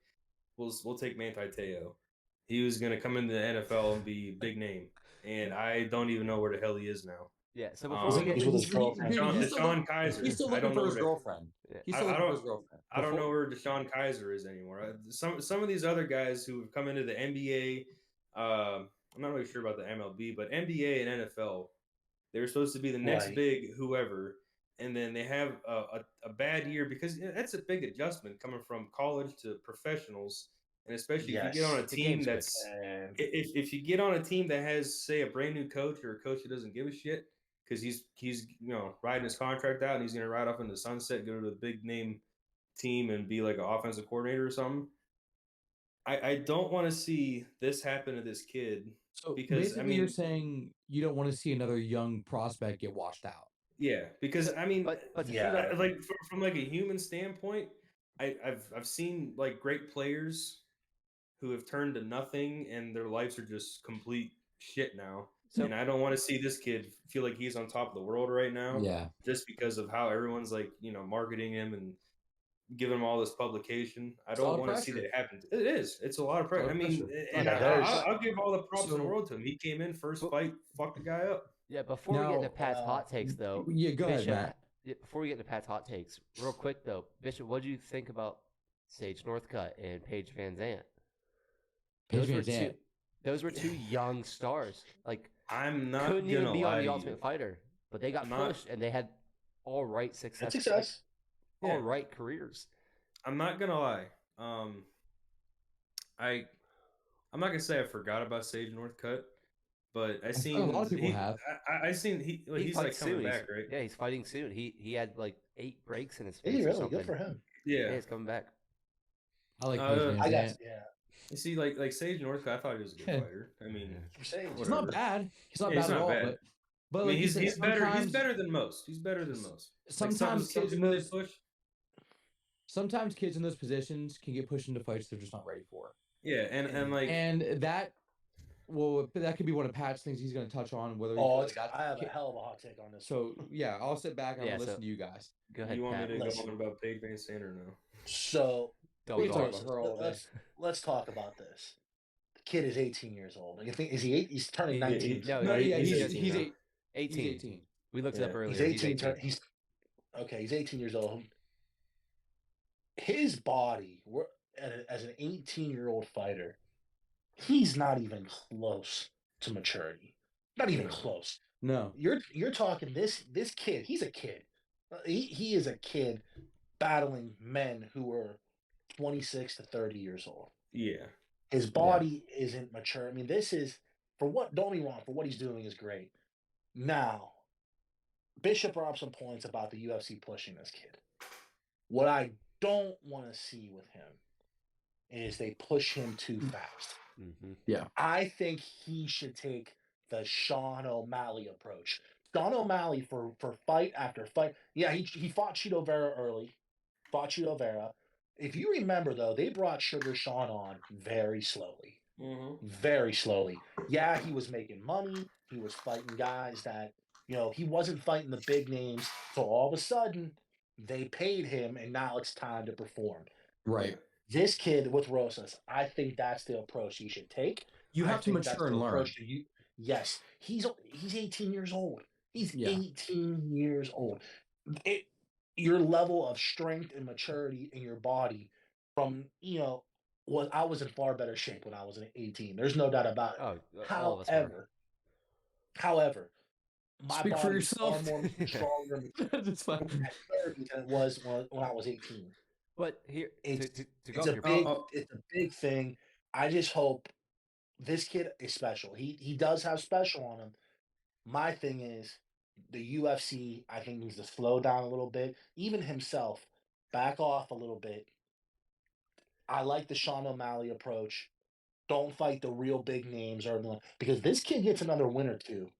D: we'll take Manti Te'o. He was gonna come into the NFL and be big name, and I don't even know where the hell he is now.
A: Yeah, so before we get
C: he's with his girlfriend.
D: Deshaun Kaiser.
B: He's still looking for his girlfriend. He's still looking for his girlfriend.
D: I don't know where Deshaun Kaiser is anymore. Some of these other guys who have come into the NBA, I'm not really sure about the MLB, but NBA and NFL, they were supposed to be the next big whoever, and then they have a bad year because that's a big adjustment coming from college to professionals. And especially if you get on a team that's if you get on a team that has, say, a brand new coach or a coach who doesn't give a shit because he's you know riding his contract out and he's gonna ride off into the sunset, go to a big name team and be like an offensive coordinator or something. I don't want to see this happen to this kid.
B: So
D: because
B: basically,
D: I mean,
B: you're saying you don't want to see another young prospect get washed out.
D: Yeah, because I mean,
A: but
D: like from like a human standpoint, I've seen like great players who have turned to nothing and their lives are just complete shit now. And I don't want to see this kid feel like he's on top of the world right now.
B: Yeah.
D: Just because of how everyone's like, you know, marketing him and giving him all this publication. I don't want to see that happen. It is. It's a lot of pressure. I mean, and I'll give all the props in the world to him. He came in first fight, fucked the guy up.
A: Yeah, before we get into Pat's hot takes, though.
B: Yeah, go ahead, Matt.
A: Before we get into Pat's hot takes, real quick, though. Bishop, what do you think about Sage Northcutt and Paige Van Zandt? Those were two young stars. Like,
D: I'm not
A: couldn't even be on the
D: you.
A: Ultimate Fighter, but they got pushed and they had all right success.
C: Like,
A: all right careers.
D: I'm not gonna lie. I'm not gonna say I forgot about Sage Northcutt, but I seen
B: a lot of people have.
D: I seen he's like coming back, right?
A: Yeah, he's fighting soon. He had like 8 breaks in his face.
C: Is he
A: or
C: really?
A: something.
C: Good for him.
D: Yeah,
A: he's coming back.
B: I like Paige Van Zandt.
D: You see, like Sage Northcutt, I thought he was a good fighter. I mean,
B: he's not bad. He's not bad at all. But
D: I mean,
B: like
D: he's better. He's better than most. He's better than most.
B: Sometimes
D: kids in those
B: Sometimes kids in those positions can get pushed into fights they're just not ready for.
D: Yeah, and
B: that could be one of Pat's things he's going to touch on. Whether
C: I have a hell of a hot take on this.
B: So yeah, I'll sit back and listen to you guys.
A: Go ahead.
D: You want
A: Pat.
D: me to go on about Paige Van Zandt or no?
C: So let's talk about this. The kid is 18 years old. You think is he 8? He's turning 19.
A: No,
B: he's 8. He's
A: 18.
B: 18.
A: We looked it up
D: Yeah.
A: earlier.
C: He's 18. He's 18 years old. His body, as an 18-year-old fighter, he's not even close to maturity. Not even
D: No.
C: close.
B: No.
C: You're talking this kid. He's a kid. He is a kid battling men who are 26 to 30 years old.
D: Yeah.
C: His body isn't mature. I mean, this is don't be wrong, for what he's doing is great. Now, Bishop brought up some points about the UFC pushing this kid. What I don't want to see with him is they push him too fast.
A: Mm-hmm.
B: Yeah.
C: I think he should take the Sean O'Malley approach. Sean O'Malley for fight after fight. Yeah, he fought Cheeto Vera early. Fought Cheeto Vera. If you remember, though, they brought Sugar Sean on very slowly.
D: Mm-hmm.
C: Very slowly. Yeah, he was making money. He was fighting guys that, he wasn't fighting the big names. So all of a sudden, they paid him, and now it's time to perform.
B: Right.
C: This kid with Rosas, I think that's the approach he should take.
B: You
C: I
B: have to
C: think that's
B: mature
C: the
B: and learn.
C: approach yes, he's 18 years old. He's 18 years old. Your level of strength and maturity in your body from, I was in far better shape when I was 18. There's no doubt about it.
A: Oh, all of us were.
C: However, my
B: Speak for
C: body is far
B: yourself.
C: more stronger
B: That's fine.
C: at 30 than it was when I was 18.
A: But here,
C: It's
A: to
C: a big thing. I just hope this kid is special. He does have special on him. My thing is the UFC, I think, needs to slow down a little bit. Even himself, back off a little bit. I like the Sean O'Malley approach. Don't fight the real big names because this kid gets another win or two.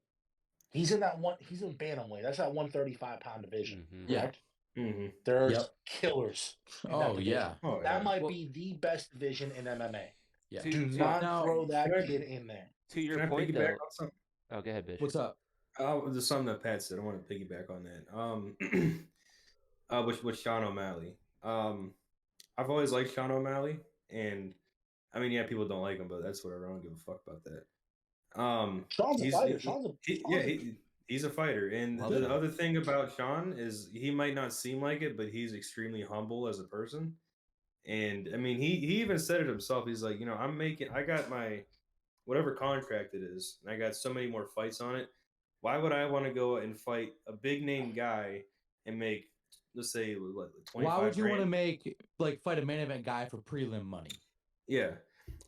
C: He's in bantamweight. That's that 135-pound division.
A: Mm-hmm.
B: Yeah.
C: Correct?
D: Mm-hmm.
C: There's killers. In that division.
B: Yeah.
D: Oh,
C: That
D: yeah.
C: might be the best division in MMA.
B: Yeah.
C: Do not throw that kid in there.
A: To your
D: Can I
A: point,
D: piggyback
A: though.
D: on something?
A: Oh, go ahead, Bish.
B: What's up?
D: There's something that Pat said. I want to piggyback on that. With Sean O'Malley. I've always liked Sean O'Malley, and I mean, yeah, people don't like him, but that's whatever. I don't give a fuck about that.
C: Sean's a fighter.
D: He's a fighter, and the other thing about Sean is he might not seem like it, but he's extremely humble as a person. And I mean, he even said it himself. He's like, I got my whatever contract it is, and I got so many more fights on it. Why would I want to go and fight a big name guy and make, let's say, what, 25
B: Why would you
D: grand?
B: want to fight a main event guy for prelim money?
D: Yeah.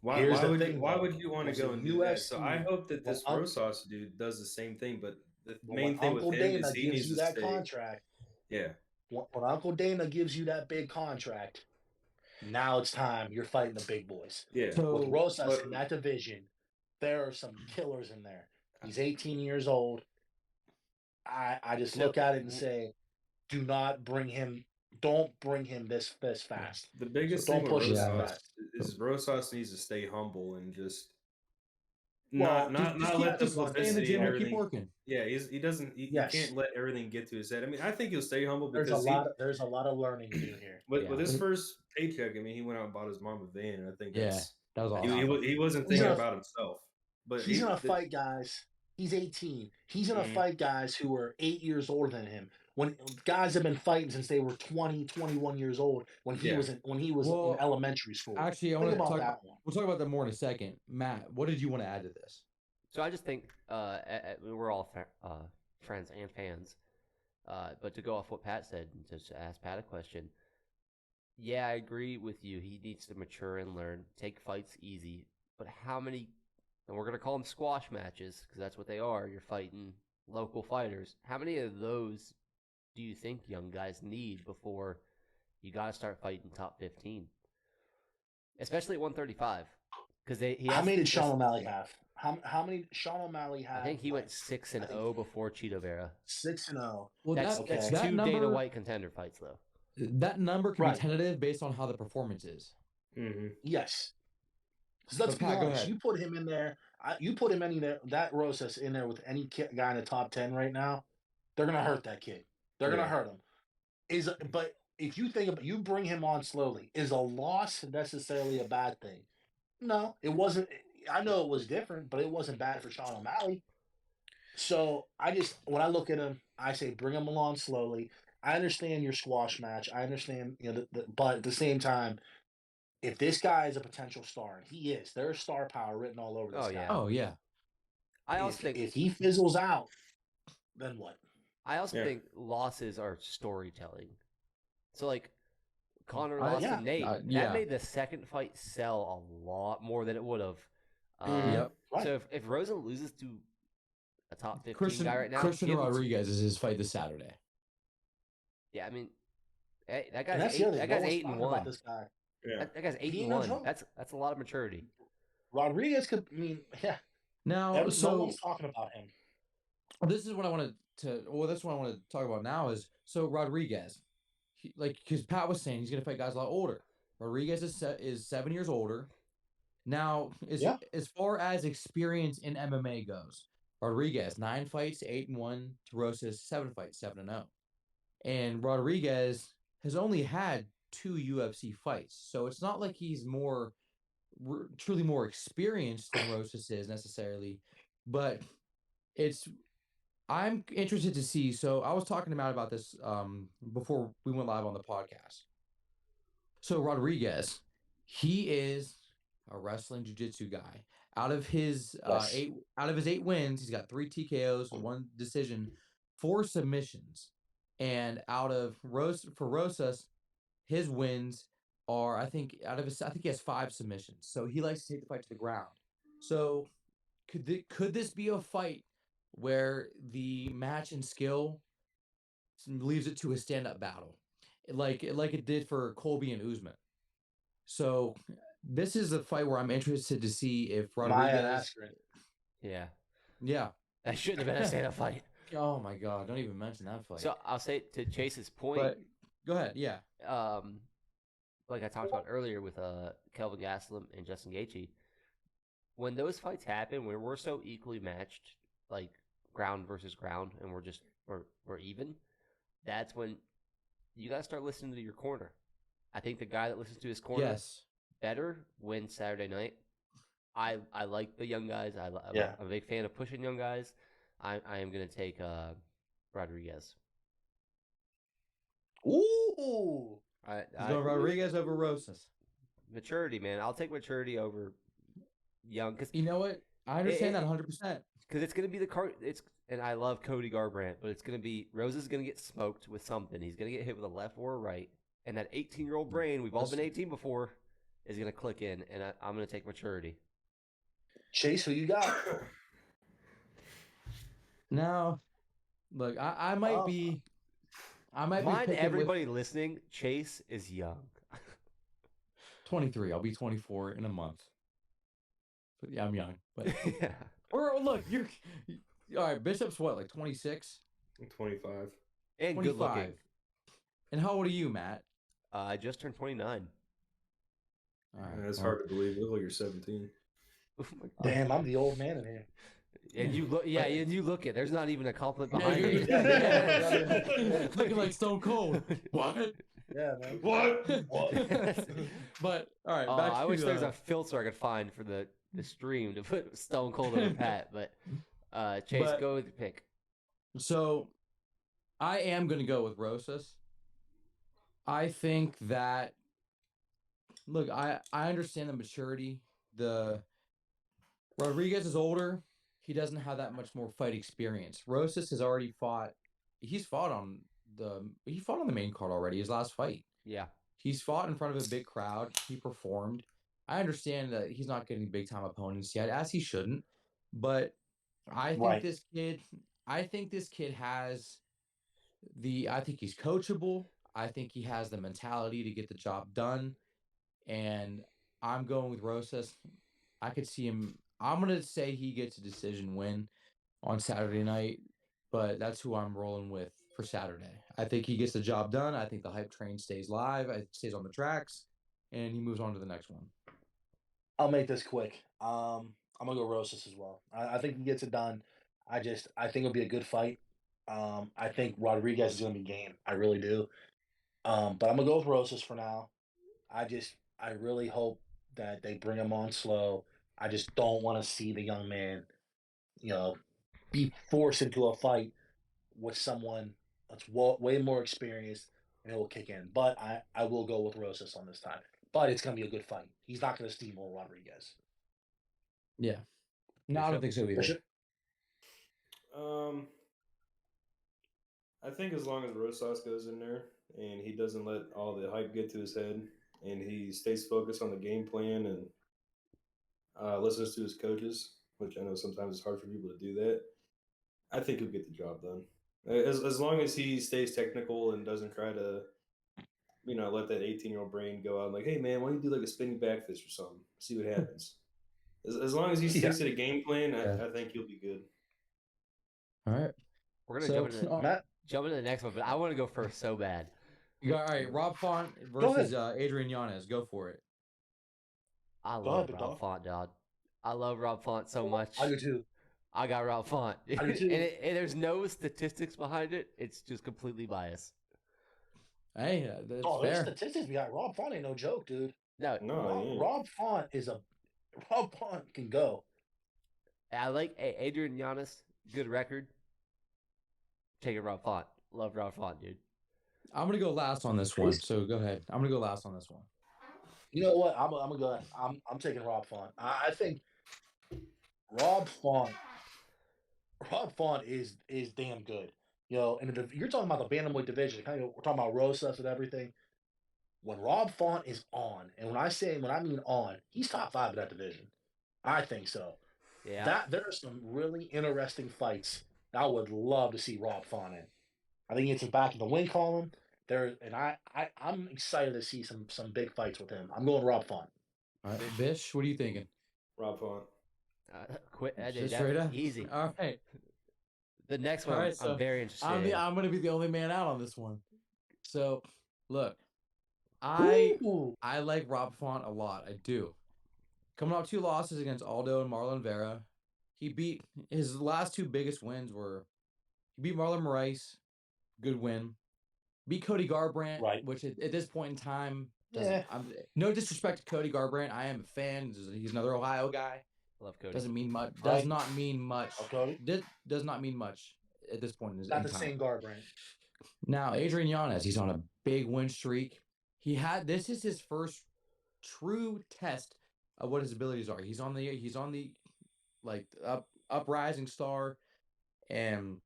D: Why would you want to go and do that? So I hope that this Rosas dude does the same thing, but the main thing with him is he needs to stay.
C: Contract.
D: Yeah.
C: When Uncle Dana gives you that big contract, now it's time. You're fighting the big boys.
D: Yeah.
B: So,
C: with Rosas in that division, there are some killers in there. He's 18 years old. I just look at it and say, don't bring him this fast.
D: The biggest thing with Rosas is Rosas needs to stay humble and just not let the publicity and everything.
B: Keep working.
D: Yeah, he can't let everything get to his head. I mean, I think he'll stay humble because
C: there's a lot of learning to do here.
D: With his first paycheck, I mean, he went out and bought his mom a van, and I think
B: that was awesome.
D: He wasn't thinking about himself. But
C: he's gonna fight guys. He's 18. He's gonna fight guys who are 8 years older than him. When guys have been fighting since they were 20, 21 years old, when he was in elementary school.
B: Actually, we'll talk about that more in a second. Matt, what did you want to add to this?
A: So I just think we're all friends and fans. But to go off what Pat said, to ask Pat a question, yeah, I agree with you. He needs to mature and learn, take fights easy. But how many, and we're going to call them squash matches, because that's what they are. You're fighting local fighters. How many of those do you think young guys need before you got to start fighting top 15? Especially at 135.
C: How many did Sean O'Malley have? How many Sean O'Malley had?
A: I think he went 6-0 before Cheeto Vera.
C: 6-0.
A: Well, that's two Dana White contender fights, though.
B: That number can be tentative based on how the performance is.
D: Mm-hmm.
C: Yes. Because let's be honest, you put him in there. You put him in there. That Rosas in there with any guy in the top 10 right now, they're gonna hurt that kid. They're gonna hurt him. But if you think about, you bring him on slowly. Is a loss necessarily a bad thing? No, it wasn't. I know it was different, but it wasn't bad for Sean O'Malley. So when I look at him, I say bring him along slowly. I understand your squash match. I understand, but at the same time, if this guy is a potential star, and he is, there's star power written all over this
A: Oh,
C: guy.
A: yeah.
B: Oh yeah.
A: I also think
C: If he fizzles out, then what?
D: Yeah.
A: think losses are storytelling. So like Connor
B: I-
A: lost
C: Yeah.
A: to Nate. That
B: yeah.
A: made the second fight sell a lot more than it would have.
B: Yep.
C: Right.
A: So if Rosa loses to a top 15
B: Christian
A: guy right now,
B: Christian
A: give him to-
B: Rodriguez is his fight this Saturday.
A: yeah, I mean, hey, that
C: And
A: guy's
C: that's the
A: eight.
C: other thing.
A: That
C: No
A: guy's
C: one's
A: 8 and
C: talking about
A: 1.
C: this guy.
D: Yeah.
A: That guy's 8
C: He
A: and
C: ain't no
A: 1.
C: joke.
A: That's a lot of maturity.
C: Rodriguez could. I mean, yeah.
B: Now,
C: No
B: so
C: one's talking about him.
B: this is what I wanted to. Well, that's what I want to talk about now. Is so Rodriguez, because Pat was saying he's gonna fight guys a lot older. Rodriguez is 7 years older. Now,
C: Yeah.
B: as far as experience in MMA goes, Rodriguez 9 fights, 8-1. Rosas 7 fights, 7-0. And Rodriguez has only had 2 UFC fights, so it's not like he's truly more experienced than Rosas is necessarily, but I'm interested to see. So I was talking to Matt about this before we went live on the podcast. So Rodriguez, he is a wrestling jiu-jitsu guy. Out of his
C: Yes.
B: 8 wins, he's got 3 TKOs, 1 decision, 4 submissions. And out of Rosas, his wins are I think he has 5 submissions. So he likes to take the fight to the ground. So could this be a fight where the match and skill leaves it to a stand-up battle, like it did for Colby and Usman? So this is a fight where I'm interested to see if
C: Maya
B: Rodriguez.
C: Askren.
A: Yeah,
B: Yeah.
A: that shouldn't have been a stand-up fight.
B: Oh my God! Don't even mention that fight.
A: So I'll say to Chase's point.
B: But go ahead. Yeah.
A: Like I talked about earlier with Kelvin Gastelum and Justin Gaethje, when those fights happen, when we're so equally matched, like ground versus ground, and we're even, that's when you gotta start listening to your corner. I think the guy that listens to his corner
B: Yes.
A: better wins Saturday night. I like the young guys. I'm a big fan of pushing young guys. I am gonna take Rodriguez.
C: Ooh.
B: He's going Rodriguez over Rosas.
A: Maturity, man. I'll take maturity over young because
B: You know what? I understand that 100%.
A: it's gonna be the card. And I love Cody Garbrandt, but it's gonna be Rosa's gonna get smoked with something. He's gonna get hit with a left or a right, and that 18-year-old brain, we've all been 18 before, is gonna click in, and I'm gonna take maturity.
C: Chase, who you got?
B: Now, look, I might be. I might be
A: Mind
B: picking
A: everybody listening, Chase is young.
B: 23. I'll be 24 in a month. But yeah, I'm young. But
A: Yeah.
B: or look, you're all right. Bishop's what, like 26,
D: I'm 25.
A: And good
B: 25.
A: looking.
B: And how old are you, Matt?
A: I just turned 29.
B: All right,
D: It's
B: well,
D: hard to believe. You look like you're 17.
A: Oh my God.
C: Damn, I'm the old man in here.
A: And you look, yeah, and you look it. There's not even a compliment
B: Yeah,
A: behind
B: you're-
A: it.
B: looking like Stone Cold. What?
C: Yeah, man.
D: What?
B: But all right,
A: Oh,
B: back
A: I
B: to,
A: wish there's a filter I could find for the stream to put Stone Cold over Pat, but Chase,
B: But-
A: go with your pick.
B: So, I am going to go with Rosas. I think that. Look, I understand the maturity. The Rodriguez is older. He doesn't have that much more fight experience. Rosas has already fought. He fought on the main card already. His last fight.
A: Yeah.
B: He's fought in front of a big crowd. He performed. I understand that he's not getting big time opponents yet, as he shouldn't. But I think
C: Right.
B: this kid. I think this kid has I think he's coachable. I think he has the mentality to get the job done. And I'm going with Rosas. I could see him. I'm going to say he gets a decision win on Saturday night, but that's who I'm rolling with for Saturday. I think he gets the job done. I think the hype train stays live, it stays on the tracks, and he moves on to the next one.
C: I'll make this quick. I'm gonna go Rosas as well. I think he gets it done. I think it'll be a good fight. I think Rodriguez is gonna be game. I really do. But I'm gonna go with Rosas for now. I really hope that they bring him on slow. I just don't want to see the young man, you know, be forced into a fight with someone that's way more experienced, and it will kick in. But I will go with Rosas on this time. But it's going to be a good fight. He's not going to steamroll Rodriguez.
B: Yeah. No, I don't think so either.
C: Bishop?
D: I think as long as Rosas goes in there and he doesn't let all the hype get to his head and he stays focused on the game plan and listens to his coaches, which I know sometimes it's hard for people to do that, I think he'll get the job done. As long as he stays technical and doesn't try to, let that 18-year-old brain go out and like, hey man, why don't you do like a spinning back fist or something? See what happens. As long as he sticks to the game plan, I think he'll be good.
B: All right.
A: We're gonna jump into the next one, but I want to go first so bad.
B: All right, Rob Font versus Adrian Yanez. Go for it.
A: I love Rob Font, dog. I love Rob Font so much.
C: I do too.
A: I got Rob Font.
C: I do too.
A: and there's no statistics behind it. It's just completely biased.
B: Hey, that's fair.
C: There's statistics behind Rob Font. Ain't no joke, dude.
A: No.
C: Rob Font Rob Font can go.
A: I like Adrian Yanez. Good record. Taking Rob Font. Love Rob Font, dude.
B: I'm gonna go last on this one. So go ahead. I'm gonna go last on this one.
C: You know what? I'm gonna go. I'm taking Rob Font. I think Rob Font is damn good. And you're talking about the bantamweight division. We're talking about Rosas and everything. When Rob Font is on, and when I mean on, he's top 5 in that division. I think so.
A: Yeah.
C: There are some really interesting fights I would love to see Rob Font in. I think it's back in the win column. I'm excited to see some big fights with him. I'm going Rob Font.
B: All right, Bish, what are you thinking?
D: Rob Font.
A: Quit.
B: Just straight up.
A: Easy.
B: All right.
A: The next one, right, I'm very interested.
B: I'm going to be the only man out on this one. So, look, I like Rob Font a lot. I do. Coming off 2 losses against Aldo and Marlon Vera, he beat his last 2 biggest wins were he beat Marlon Moraes, good win. Beat Cody Garbrandt,
C: right.
B: Which at this point in time, no disrespect to Cody Garbrandt. I am a fan. He's another Ohio guy.
A: Love Cody.
B: Doesn't mean much. Does not mean much.
C: Okay.
B: Does not mean much at this point in
C: Not
B: time.
C: the same Garbrandt.
B: Now, Adrian Yanez, he's on a big win streak. This is his first true test of what his abilities are. He's on the like uprising star, and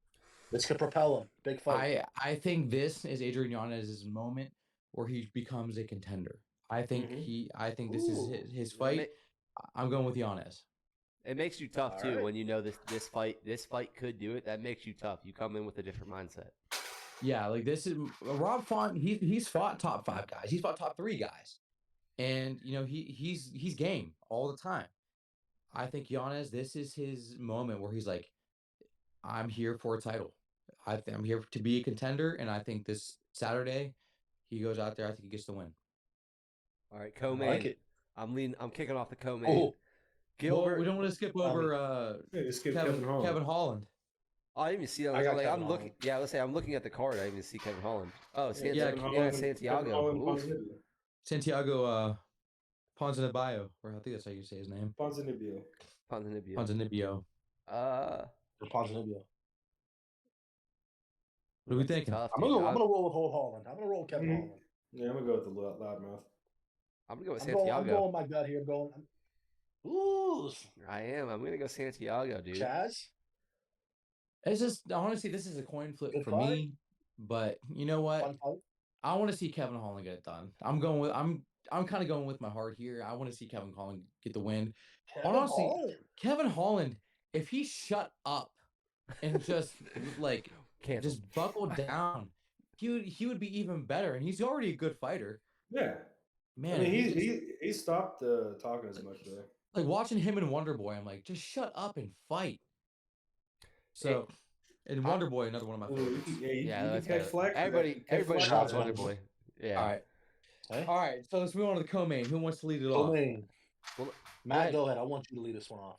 C: this could propel him. Big fight.
B: I think this is Adrian Yanez's moment where he becomes a contender. I think this is his fight. I'm going with Yanez.
A: It makes you tough too when you know this fight could do it. That makes you tough. You come in with a different mindset.
B: Yeah, like this is Rob Font. He's fought top 5 guys. He's fought top 3 guys, and he's game all the time. I think Yanez, this is his moment where he's like, I'm here for a title. I'm here to be a contender, and I think this Saturday he goes out there. I think he gets the win.
A: All right, co-main.
C: I like it.
A: I'm kicking off the co-main. Gilbert.
B: Well, we don't want to skip over Kevin Holland.
A: Oh, I didn't even see that. I'm looking. Yeah, let's say I'm looking at the card. I didn't even see Kevin Holland. Oh, Santiago.
B: Santiago Ponzinibbio, or I think that's how you say his name.
D: Ponzinibbio.
C: Ponzinibbio.
B: What are we thinking?
C: I'm gonna roll with Holland. I'm gonna roll with Kevin Holland.
D: Yeah, I'm gonna go with the loudmouth.
A: I'm gonna go with Santiago.
C: I'm going my gut here. Ooh.
A: I am. I'm gonna go Santiago, dude.
C: Chaz.
B: It's just honestly, this is a coin flip for me. But you know what? I want to see Kevin Holland get it done. I'm kind of going with my heart here. I want to see Kevin Holland get the win. Honestly, Kevin Holland, if he shut up and just just buckled down, he would be even better. And he's already a good fighter.
D: Yeah,
B: man.
D: I mean, he stopped talking as much there.
B: Like watching him and Wonder Boy, I'm like, just shut up and fight. So, and Wonder Boy, another one of my favorites.
A: Everybody loves Wonder Boy. Yeah.
B: All right. So let's move on to the co-main. Who wants to lead it off?
C: Co-main. Well, Matt, go ahead. I want you to lead this one off.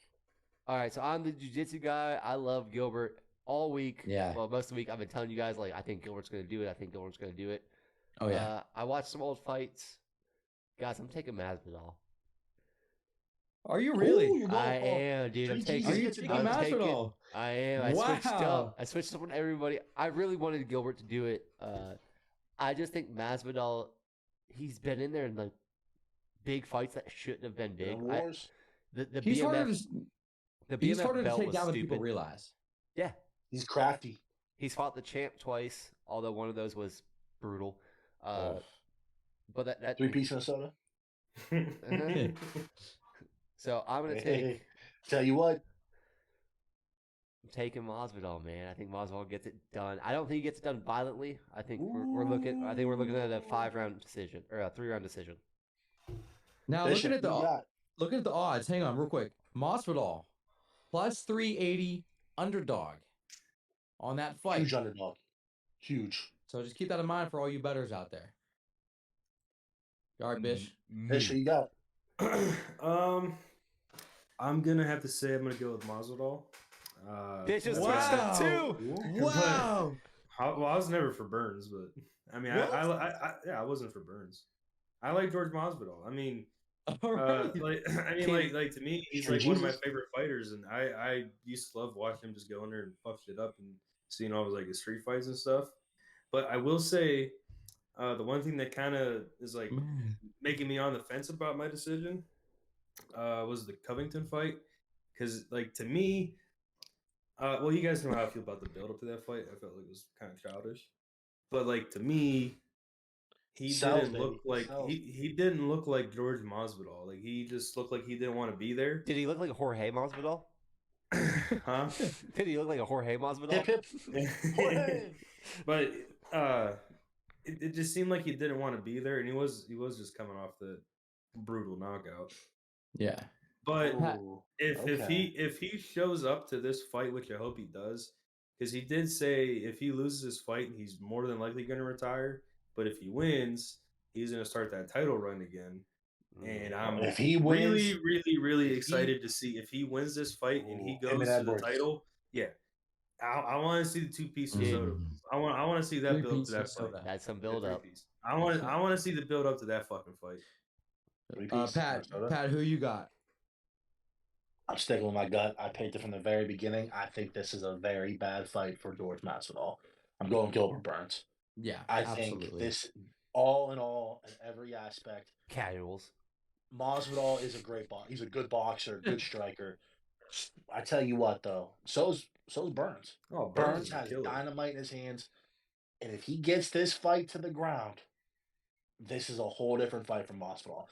A: All right. So I'm the jiu-jitsu guy. I love Gilbert all week.
B: Yeah.
A: Well, most of the week I've been telling you guys I think Gilbert's going to do it.
B: Oh yeah.
A: I watched some old fights. Guys, I'm taking Masvidal.
B: Are you really?
C: Ooh, you're going,
A: I am, dude. I'm
C: Three
A: taking.
B: Are you
C: gets it
B: taking
C: done.
B: Masvidal?
A: I am. I switched
B: Wow.
A: up. I switched up on everybody. I really wanted Gilbert to do it. I just think Masvidal, he's been in there in like big fights that shouldn't have been big.
C: Wars.
A: The
B: He's harder
A: BMF
B: to
A: the
B: he's
A: BMF
B: harder to
A: belt
B: take
A: was
B: down than people
A: stupid.
B: realize.
A: Yeah,
C: He's crafty.
A: he's fought the champ twice, although one of those was brutal.
C: Oh.
A: But that
C: 3-piece in a soda.
A: So I'm gonna take.
C: Tell you what,
A: I'm taking Masvidal, man. I think Masvidal gets it done. I don't think he gets it done violently. I think we're looking. I think we're looking at a 5-round decision or a 3-round decision.
B: Now
C: Bishop,
B: looking
C: you got
B: at the odds. Hang on, real quick. Masvidal plus 380 underdog on that fight.
C: huge underdog. Huge.
B: So just keep that in mind for all you bettors out there. All right, Bish.
C: Bishop, you got
D: I'm gonna have to say I'm gonna go with Masvidal.
A: Bitch just
B: Wow.
A: switched up too.
B: Wow.
D: Well, I was never for Burns, but I mean, I wasn't for Burns. I like George Masvidal. I mean,
B: All right.
D: like to me, he's
C: Sure,
D: like one of my
C: Jesus.
D: favorite fighters, and I used to love watching him just go in there and fuck shit up and seeing all his street fights and stuff. But I will say, the one thing that kind of is like making me on the fence about my decision was the Covington fight, because like to me, well, you guys know how I feel about the build up to that fight. I felt like it was kind of childish, but like to me, he
C: Sells,
D: didn't look
C: baby.
D: like
C: Sells.
D: he didn't look like George Masvidal. Like he just looked like he didn't want to be there.
A: Did he look like a Jorge Masvidal?
D: Huh?
A: Did he look like a Jorge Masvidal?
C: hip hip.
D: But it just seemed like he didn't want to be there, and he was just coming off the brutal knockout.
B: Yeah.
D: But
C: Ooh,
D: if
C: okay.
D: he shows up to this fight, which I hope he does, because he did say if he loses this fight, he's more than likely going to retire. But if he wins, he's going to start that title run again. And I'm
C: If he wins,
D: really excited to see if he wins this fight and he
C: Ooh, him
D: goes
C: and
D: to the
C: Edwards.
D: title. Yeah, I want to see the 2-piece
A: Yeah.
D: soda. I want to see that build up to
B: 3-piece
D: that
B: soda.
D: fight.
A: That's some
D: The
A: build up.
D: 3-piece. I want to see the build up to that fucking fight.
C: 3-piece soda.
B: Pat, who you got?
C: I'm sticking with my gut. I picked it from the very beginning. I think this is a very bad fight for George Masvidal. I'm going Gilbert Burns.
B: Yeah,
C: I
B: absolutely.
C: think this, all in all, in every aspect,
A: Casuals.
C: Masvidal is a great boxer. He's a good boxer, good striker. I tell you what, though, so's Burns.
D: Oh,
C: Burns
D: is a
C: has
D: killer.
C: dynamite in his hands, and if he gets this fight to the ground, this is a whole different fight from Masvidal.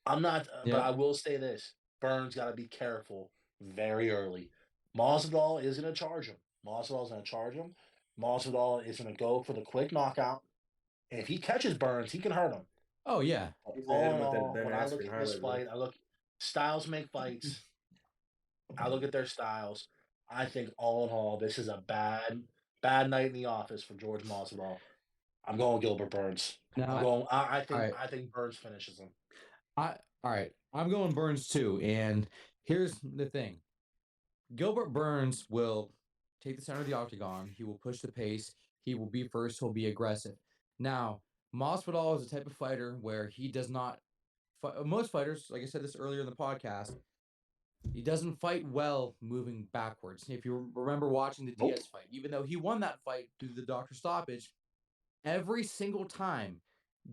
C: I'm not, but I will say this: Burns got to be careful very early. Masvidal is going to charge him. Masvidal is going to charge him. Masvidal is going to go for the quick knockout, and if he catches Burns, he can hurt him.
B: Oh yeah.
D: He's gonna hit
C: All
D: him
C: in
D: with that
C: all,
D: Ben
C: when I look
D: Askren
C: at this
D: highlight reel.
C: fight, I look styles make fights. I look at their styles. I think all in all, this is a bad night in the office for George Masvidal. I'm going Gilbert Burns.
B: Now,
C: I think
B: right.
C: I think Burns finishes him.
B: all right. I'm going Burns too. And here's the thing. Gilbert Burns will take the center of the octagon. He will push the pace. He will be first. He'll be aggressive. Now, Masvidal is the type of fighter where he does not most fighters, like I said this earlier in the podcast, he doesn't fight well moving backwards. If you remember watching the Diaz fight, even though he won that fight due to the doctor stoppage, every single time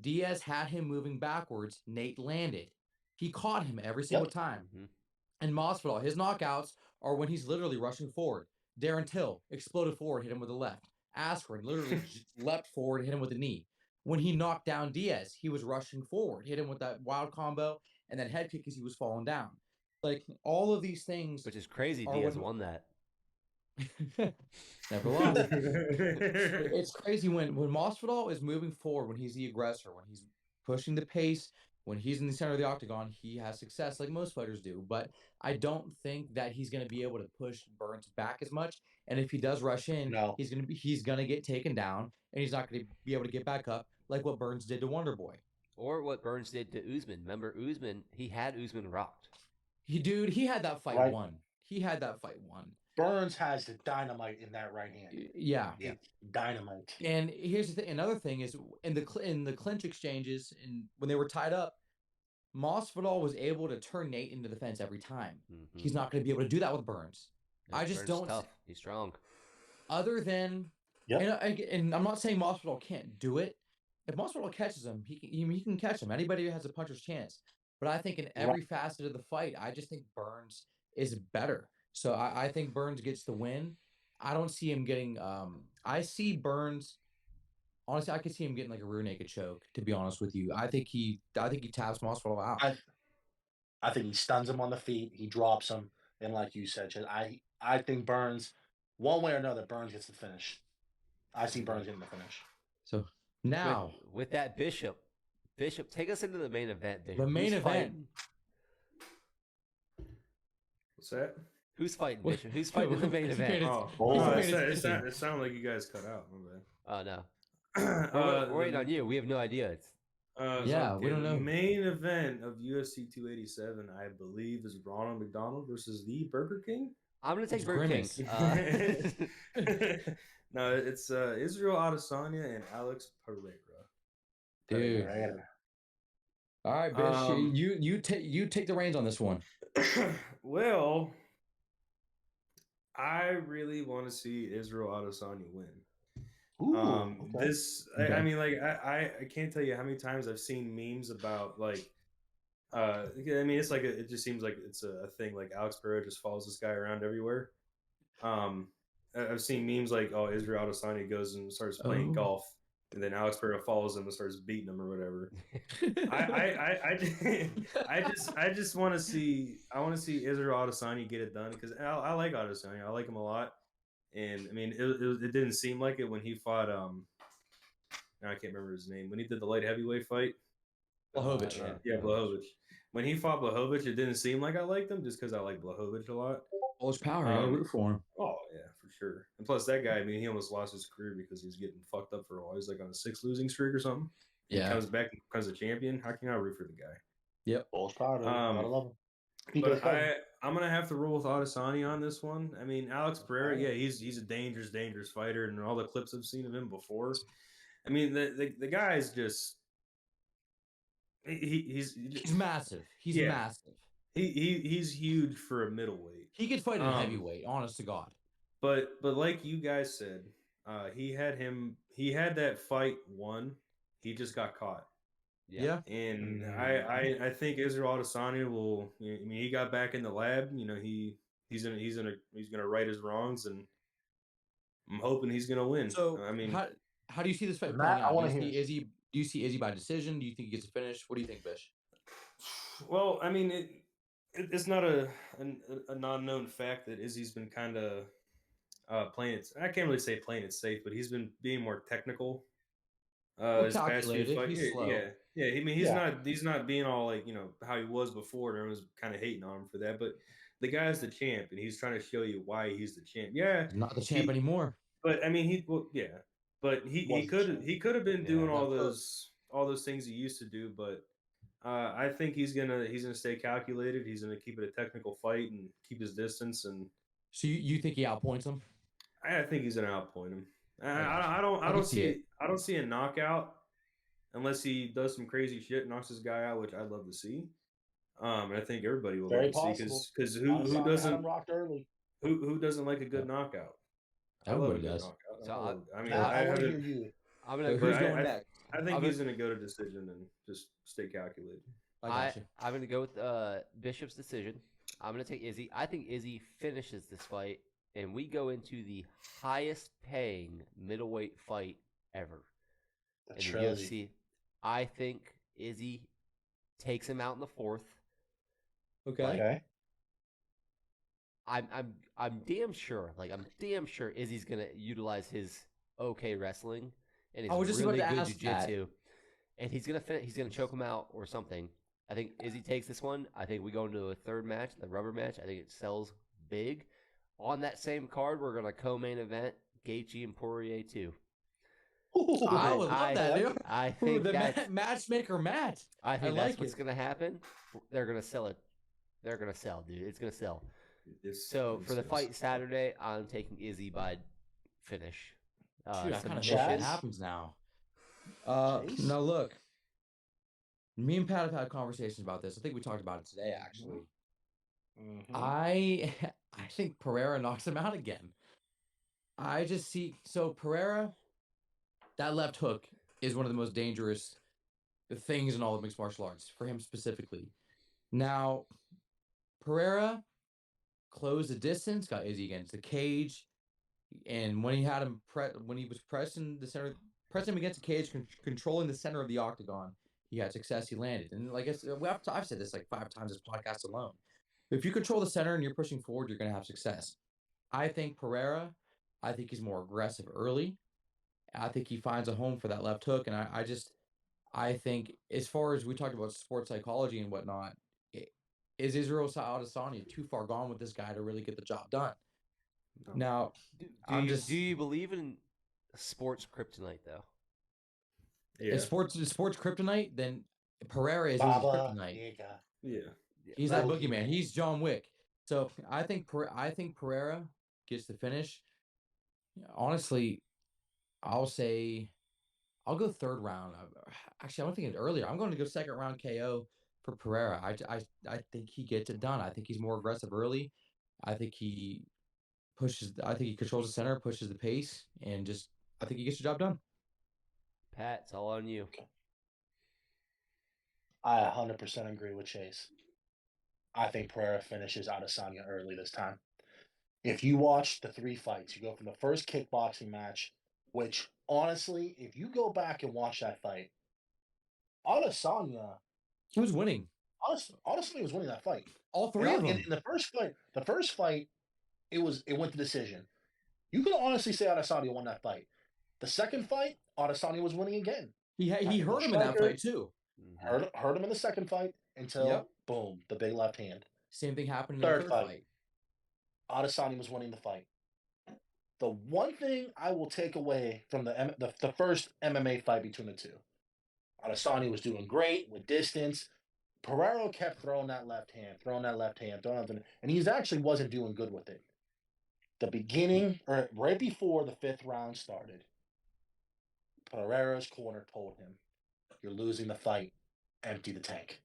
B: Diaz had him moving backwards, Nate landed. He caught him every single time.
A: Mhm.
B: And Masvidal, his knockouts are when he's literally rushing forward. Darren Till exploded forward, hit him with the left. Askren literally leapt forward, hit him with the knee. When he knocked down Diaz, he was rushing forward, hit him with that wild combo, and then head kick as he was falling down. Like all of these things,
A: Which is crazy.
B: Or
A: Diaz
B: when-
A: won that.
B: never lost. It's crazy when Masvidal is moving forward, when he's the aggressor, when he's pushing the pace, when he's in the center of the octagon, he has success like most fighters do. But I don't think that he's going to be able to push Burns back as much. And if he does rush in,
C: No.
B: he's going to get taken down, and he's not going to be able to get back up like what Burns did to Wonder Boy.
A: Or what Burns did to Usman. Remember, Usman, he had Usman rocked.
B: He had that fight
C: Right.
B: won. He had that fight won.
C: Burns has the dynamite in that right hand.
B: Yeah.
C: It's dynamite.
B: And here's the thing. Another thing is in the clinch exchanges, and when they were tied up, Masvidal was able to turn Nate into the fence every time.
A: Mhm.
B: He's not going to be able to do that with Burns. I just
A: Burns
B: don't.
A: Tough. He's strong.
B: Other than,
C: Yep.
B: and I'm not saying Masvidal can't do it. If Masvidal catches him, he can catch him. Anybody who has a puncher's chance. But I think in every facet of the fight, I just think Burns is better. So I think Burns gets the win. I don't see him getting. I see Burns. Honestly, I could see him getting like a rear naked choke. To be honest with you, I think he taps Masvidal out.
C: I think he stuns him on the feet. He drops him, and like you said, Chad, I think Burns, one way or another, Burns gets the finish. I see Burns getting the finish.
B: So now
A: with that Bishop, take us into the main event. Bishop.
B: the main
A: Who's
B: event.
A: fighting?
D: What's that?
A: Who's fighting, Bishop? Who's fighting in the main event?
D: It sounded like you guys cut out.
A: Oh no.
D: My
A: We're waiting on you. We have no idea.
B: Yeah, we don't know.
D: The main event of UFC 287, I believe, is Ronald McDonald versus the Burger King.
A: I'm gonna take
B: It's
A: Burger King.
D: No, it's Israel Adesanya and Alex Pereira.
B: Dude. All right, Bish, you take the reins on this one.
D: Well, I really want to see Israel Adesanya win.
C: Okay.
D: I mean, like, I can't tell you how many times I've seen memes about like, I mean, it's like it just seems like it's a thing. Like Alex Pereira just follows this guy around everywhere. I've seen memes like, oh, Israel Adesanya goes and starts playing golf, and then Alex Pereira follows him and starts beating him or whatever. I just want to see. I want to see Israel Adesanya get it done because I like Adesanya. I like him a lot. And I mean, it didn't seem like it when he fought. Now I can't remember his name. When he did the light heavyweight fight,
B: Blachowicz.
D: Blachowicz. When he fought Blachowicz, it didn't seem like I liked him just because I like Blachowicz a lot.
B: Bullish power. I root for him.
D: Oh yeah, for sure. And plus, that guy. I mean, he almost lost his career because he was getting fucked up for a while. He's like on a 6 losing streak or something.
B: Yeah.
D: He comes back and becomes a champion. How can I root for the guy?
B: Yep.
C: Bullish power. I love him.
D: But I'm gonna have to roll with Adesanya on this one. I mean, Alex Pereira, yeah, he's a dangerous fighter, and all the clips I've seen of him before. I mean, the guy's just he's
B: massive. He's massive.
D: He's huge for a middleweight.
B: He could fight in heavyweight, honest to God.
D: But like you guys said, he had that fight won. He just got caught.
B: Yeah.
D: And I think Israel Adesanya will. I mean, he got back in the lab. You know, he's gonna right his wrongs, and I'm hoping he's gonna win.
B: So
D: I mean,
B: how do you see this fight
C: Matt,
B: playing out?
C: I wanna
B: Do you see Izzy by decision? Do you think he gets a finish? What do you think, Bish?
D: well, I mean, it's not a non-known fact that Izzy's been kind of playing it. I can't really say playing it safe, but he's been being more technical. His past few fights,
B: he's slow.
D: yeah. I mean, he's not being all like how he was before. And everyone's kind of hating on him for that, but the guy's the champ, and he's trying to show you why he's the champ. Yeah,
B: He's not the champ anymore.
D: But I mean, he could have been doing all those things he used to do, but I think he's gonna stay calculated. He's gonna keep it a technical fight and keep his distance. And
B: so you think he outpoints him?
D: I think he's gonna outpoint him. I don't see a knockout unless he does some crazy shit, knocks this guy out, which I'd love to see. And I think everybody would love to see because who doesn't like a good knockout?
B: Everybody does.
A: So
D: I mean,
C: I want to hear you.
A: I'm gonna.
B: Who's going next?
D: I think he's gonna go to decision and just stay calculated.
A: I'm gonna go with Bishop's decision. I'm gonna take Izzy. I think Izzy finishes this fight, and we go into the highest paying middleweight fight ever in the UFC. I think Izzy takes him out in the 4th.
B: Okay.
A: I'm damn sure. I'm damn sure Izzy's gonna utilize his wrestling and his really good jiu-jitsu, and he's gonna choke him out or something. I think Izzy takes this one. I think we go into a third match, the rubber match. I think it sells big. On that same card, we're gonna co-main event Gaethje and Poirier too.
B: I would love that, dude.
A: I think
B: the matchmaker Matt.
A: I think that's what's gonna happen. They're gonna sell it. They're gonna sell, dude. It's gonna sell. So for the fight Saturday, I'm taking Izzy by finish.
B: Dude, that kind of shit happens now. Now look, Me and Pat have had conversations about this. I think we talked about it today, actually.
C: Mhm.
B: I think Pereira knocks him out again. I just see Pereira, that left hook is one of the most dangerous things in all of mixed martial arts for him specifically. Now, Pereira closed the distance, got Izzy against the cage, and when he had him when he was pressing him against the cage, controlling the center of the octagon, he had success. He landed, and like I've said this like 5 times this podcast alone. If you control the center and you're pushing forward, you're going to have success. I think Pereira, I think he's more aggressive early. I think he finds a home for that left hook, and I think as far as we talked about sports psychology and whatnot, is Israel Adesanya too far gone with this guy to really get the job done?
D: No.
B: Now,
A: Do you believe in sports kryptonite though?
D: Yeah.
B: if sports kryptonite, then Pereira is
C: Baba
B: Izzy's kryptonite.
C: Yaga.
D: Yeah.
B: He's that
C: Boogeyman.
B: boogeyman. He's John Wick. So I think Pereira gets the finish. Honestly, I'll go third round. Actually, I'm thinking earlier. I'm going to go second round KO for Pereira. I think he gets it done. I think he's more aggressive early. I think he controls the center, pushes the pace, and I think he gets the job done.
A: Pat, it's all on you.
C: I 100% agree with Chase. I think Pereira finishes Adesanya early this time. If you watch the 3 fights, you go from the first kickboxing match, which honestly, if you go back and watch that fight, Adesanya
B: Who's winning?
C: Adesanya was winning that fight.
B: All three of them.
C: In the first fight, it went to decision. You could honestly say Adesanya won that fight. The second fight, Adesanya was winning again.
B: He
C: Technical
B: hurt him in that
C: striker.
B: fight too.
C: Hurt him in the second fight until boom, the big left hand.
B: Same thing happened in the
C: Third
B: third
C: fight.
B: fight.
C: Adesanya was winning the fight. The one thing I will take away from the first MMA fight between the two, Adesanya was doing great with distance. Pereira kept throwing that left hand, and he actually wasn't doing good with it. The beginning, or right before the 5th round started, Pereira's corner told him, "You're losing the fight. Empty the tank."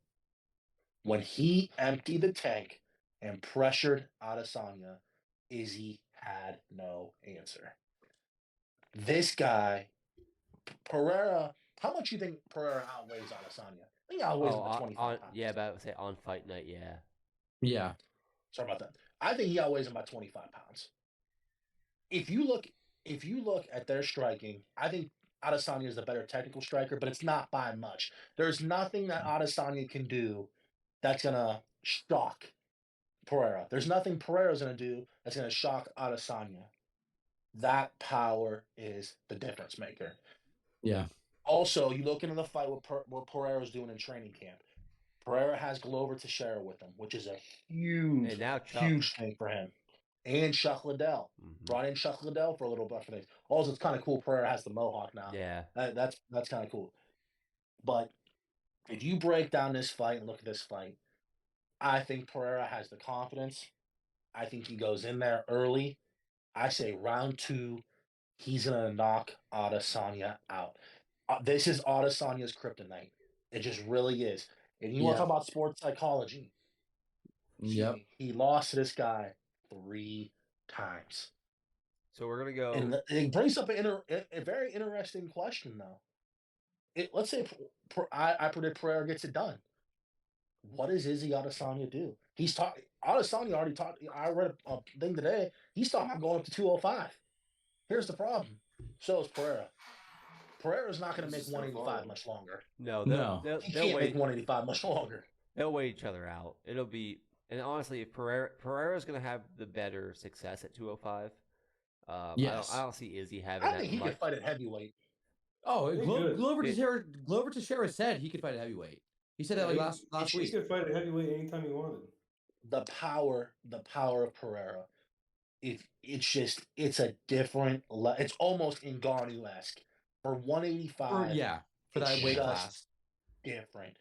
C: When he emptied the tank and pressured Adesanya, Izzy had no answer. This guy, Pereira, how much do you think Pereira outweighs Adesanya? I think he outweighs him by 25 pounds.
A: Yeah, but I would say on fight night, yeah.
B: Yeah.
C: Sorry about that. I think he outweighs him by 25 pounds. If you look at their striking, I think Adesanya is the better technical striker, but it's not by much. There's nothing that Adesanya can do that's gonna shock Pereira. There's nothing Pereira's gonna do that's gonna shock Adesanya. That power is the difference maker.
B: Yeah.
C: Also, you look into the fight what Pereira's doing in training camp. Pereira has Glover Teixeira with him, which is a huge,
A: And now Chuck.
C: huge thing for him. And Chuck Liddell. Brought in Chuck Liddell for a little bit for things. Also, it's kind of cool Pereira has the mohawk now.
A: Yeah.
C: That's kind of cool. But if you break down this fight and look at this fight, I think Pereira has the confidence. I think he goes in there early. I say round 2, he's going to knock Adesanya out. This is Adesanya's kryptonite. It just really is. And you want to talk about sports psychology?
B: Yep.
C: He lost to this guy 3 times.
A: So we're gonna go.
C: And it brings up a very interesting question, though. Let's say I predict Pereira gets it done. What does Izzy Adesanya do? Adesanya already talked. I read a thing today. He's talking about going up to 205. Here's the problem. So is Pereira. Pereira's not going to make 185 much longer.
A: No,
C: He can't make 185 much longer.
A: They'll weigh each other out. It'll be, and honestly, if Pereira's going to have the better success at 205.
B: Yes.
A: I don't see Izzy having that
C: I think he
A: much.
C: could fight at heavyweight.
B: Oh, Glover Teixeira said he could fight at heavyweight. He said that like last
D: He
B: week.
D: could fight at heavyweight anytime he wanted.
C: The power of Pereira. It's a different. It's almost Ngannou-esque. For 185.
B: For that weight class.
C: Different.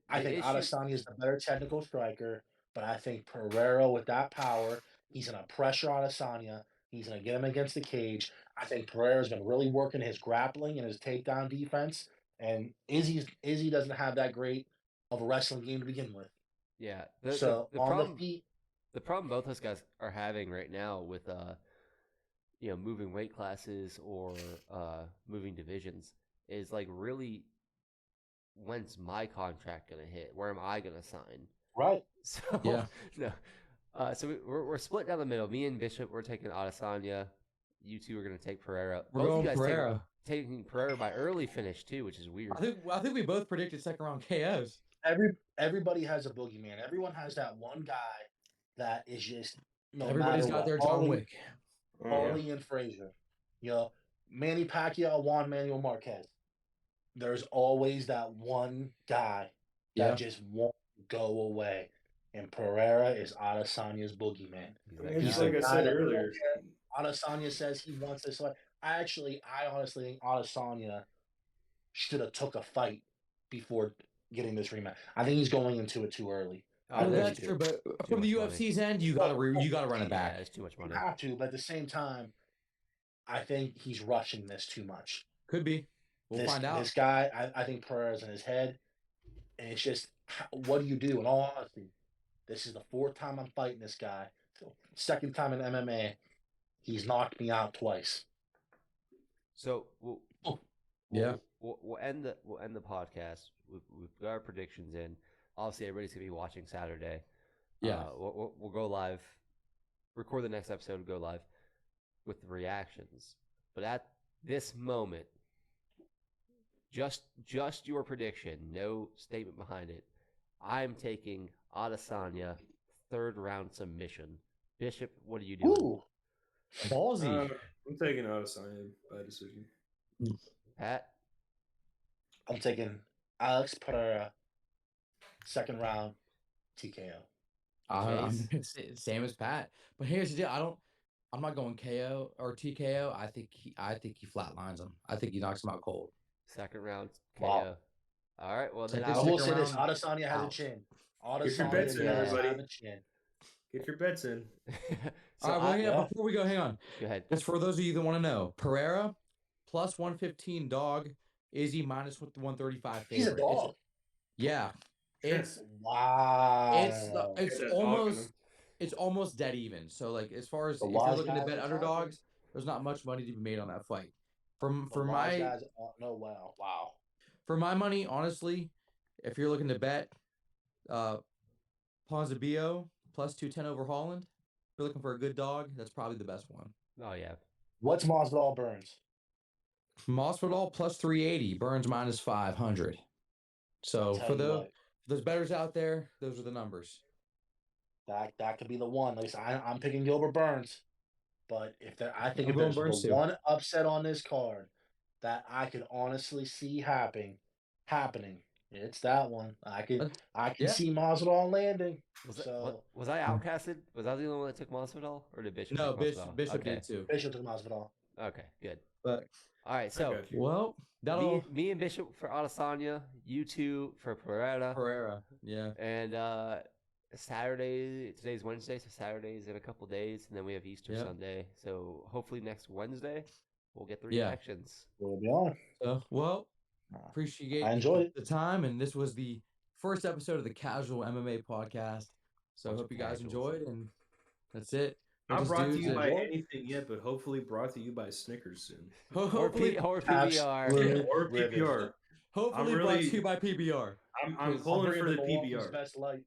C: I think Adesanya is the better technical striker, but I think Pereira with that power, he's going to pressure Adesanya. He's going to get him against the cage. I think Pereira's been really working his grappling and his takedown defense. And Izzy doesn't have that great of a wrestling game to begin with.
A: Yeah.
C: So
A: the
C: on
A: problem,
C: the feet,
A: the problem both those guys are having right now with moving weight classes or moving divisions is like really when's my contract gonna hit? Where am I gonna sign?
C: right?
A: So
B: Yeah.
A: no. So we're split down the middle. Me and Bishop, we're taking Adesanya. You two are gonna take Pereira.
B: We're
A: Both of
B: going
A: you guys
B: Pereira.
A: taking Pereira by early finish too, which is weird.
B: I think we both predicted second round KOs.
C: Everybody has a boogeyman. Everyone has that one guy that is just
B: Everybody's
C: matter
B: got
C: what.
B: their John Wick.
C: Paulie and Frazier. Manny Pacquiao, Juan Manuel Marquez. There's always that one guy that just won't go away. And Pereira is Adesanya's boogeyman.
D: Just like I said earlier.
C: Adesanya says he wants this fight. I honestly think Adesanya should have took a fight before getting this rematch. I think he's going into it too early.
A: Oh,
B: Well,
A: really
B: that's
A: too.
B: true, but from
A: much
B: the
A: money.
B: UFC's end, you gotta run it
A: Yeah,
B: back.
A: it's too much
C: You
A: money.
C: have to, but at the same time, I think he's rushing this too much.
B: Could be. We'll find out.
C: This guy, I think Pereira's in his head, and it's just, what do you do? In all honesty, this is the 4th time I'm fighting this guy. Second time in MMA, he's knocked me out twice.
A: So
B: Yeah.
A: we'll end the podcast. We've got our predictions in. Obviously, everybody's gonna be watching Saturday.
B: Yeah.
A: We'll go live, record the next episode, go live with the reactions. But at this moment, just your prediction, no statement behind it. I'm taking Adesanya 3rd round submission. Bishop, what are you doing?
C: Ooh,
B: Ballsy.
D: I'm taking Adesanya by decision.
A: Pat?
C: I'm taking Alex Pereira, 2nd round TKO.
B: Same as Pat. But here's the deal. I'm not going KO or TKO. I think he flatlines him. I think he knocks him out cold.
A: 2nd round KO.
C: Wow.
A: All right. Well, then
B: Take
C: I
B: this
C: will
B: second
C: say this:
B: round
C: Adesanya has a
B: out.
C: chin.
D: Get your bets in,
C: Adesanya does
D: everybody.
C: have a chin.
D: Get your bets in.
A: so
B: All right, before we go, hang on.
A: go ahead.
B: Just for those of you that want to know, Pereira plus 115 dog, Izzy minus 135 favorite.
C: He's a dog.
B: Yeah. It's
C: Wow.
B: it's almost dead even. So like as far as
C: The
B: if you're
C: wise
B: looking to
C: guys
B: bet
C: are
B: underdogs, there's not much money to be made on that fight. For
C: The wise
B: my
C: guys, wow.
B: for my money, honestly, if you're looking to bet Ponzabio plus 210 over Holland, if you're looking for a good dog, that's probably the best one.
A: Oh yeah.
C: What's Masvidal Burns?
B: Masvidal plus 380, Burns minus 500. So
C: Tell
B: for
C: you
B: those bettors out there, those are the numbers.
C: that could be the one. Like I said, I'm picking Gilbert Burns, but I think
B: I'm
C: if
B: going
C: there's
B: Burns
C: the
B: too.
C: one upset on this card that I could honestly see happening, it's that one. I can
B: yeah.
C: see Masvidal landing.
A: Was I outcasted? Was I the only one that took Masvidal, or did Bishop?
B: No,
A: take Masvidal?
B: Bishop
A: Okay.
B: did too.
C: Bishop took Masvidal.
A: Okay, good.
B: But
A: All right, so
B: well, that'll
A: me and Bishop for Adesanya, you two for Pereira,
B: yeah.
A: and Saturday. Today's Wednesday, so Saturday's in a couple days, and then we have Easter Sunday. So hopefully next Wednesday we'll get the reactions.
C: We'll be on.
B: So well, appreciate
C: I enjoyed
B: the time, and this was the first episode of the Casual MMA podcast. So I hope you guys enjoyed, and that's it.
D: Not brought to you by anything yet, but hopefully brought to you by Snickers soon.
B: Hopefully,
A: or PBR.
D: Or PBR.
B: Hopefully brought to you by PBR.
D: I'm pulling for the PBR.
C: Best light.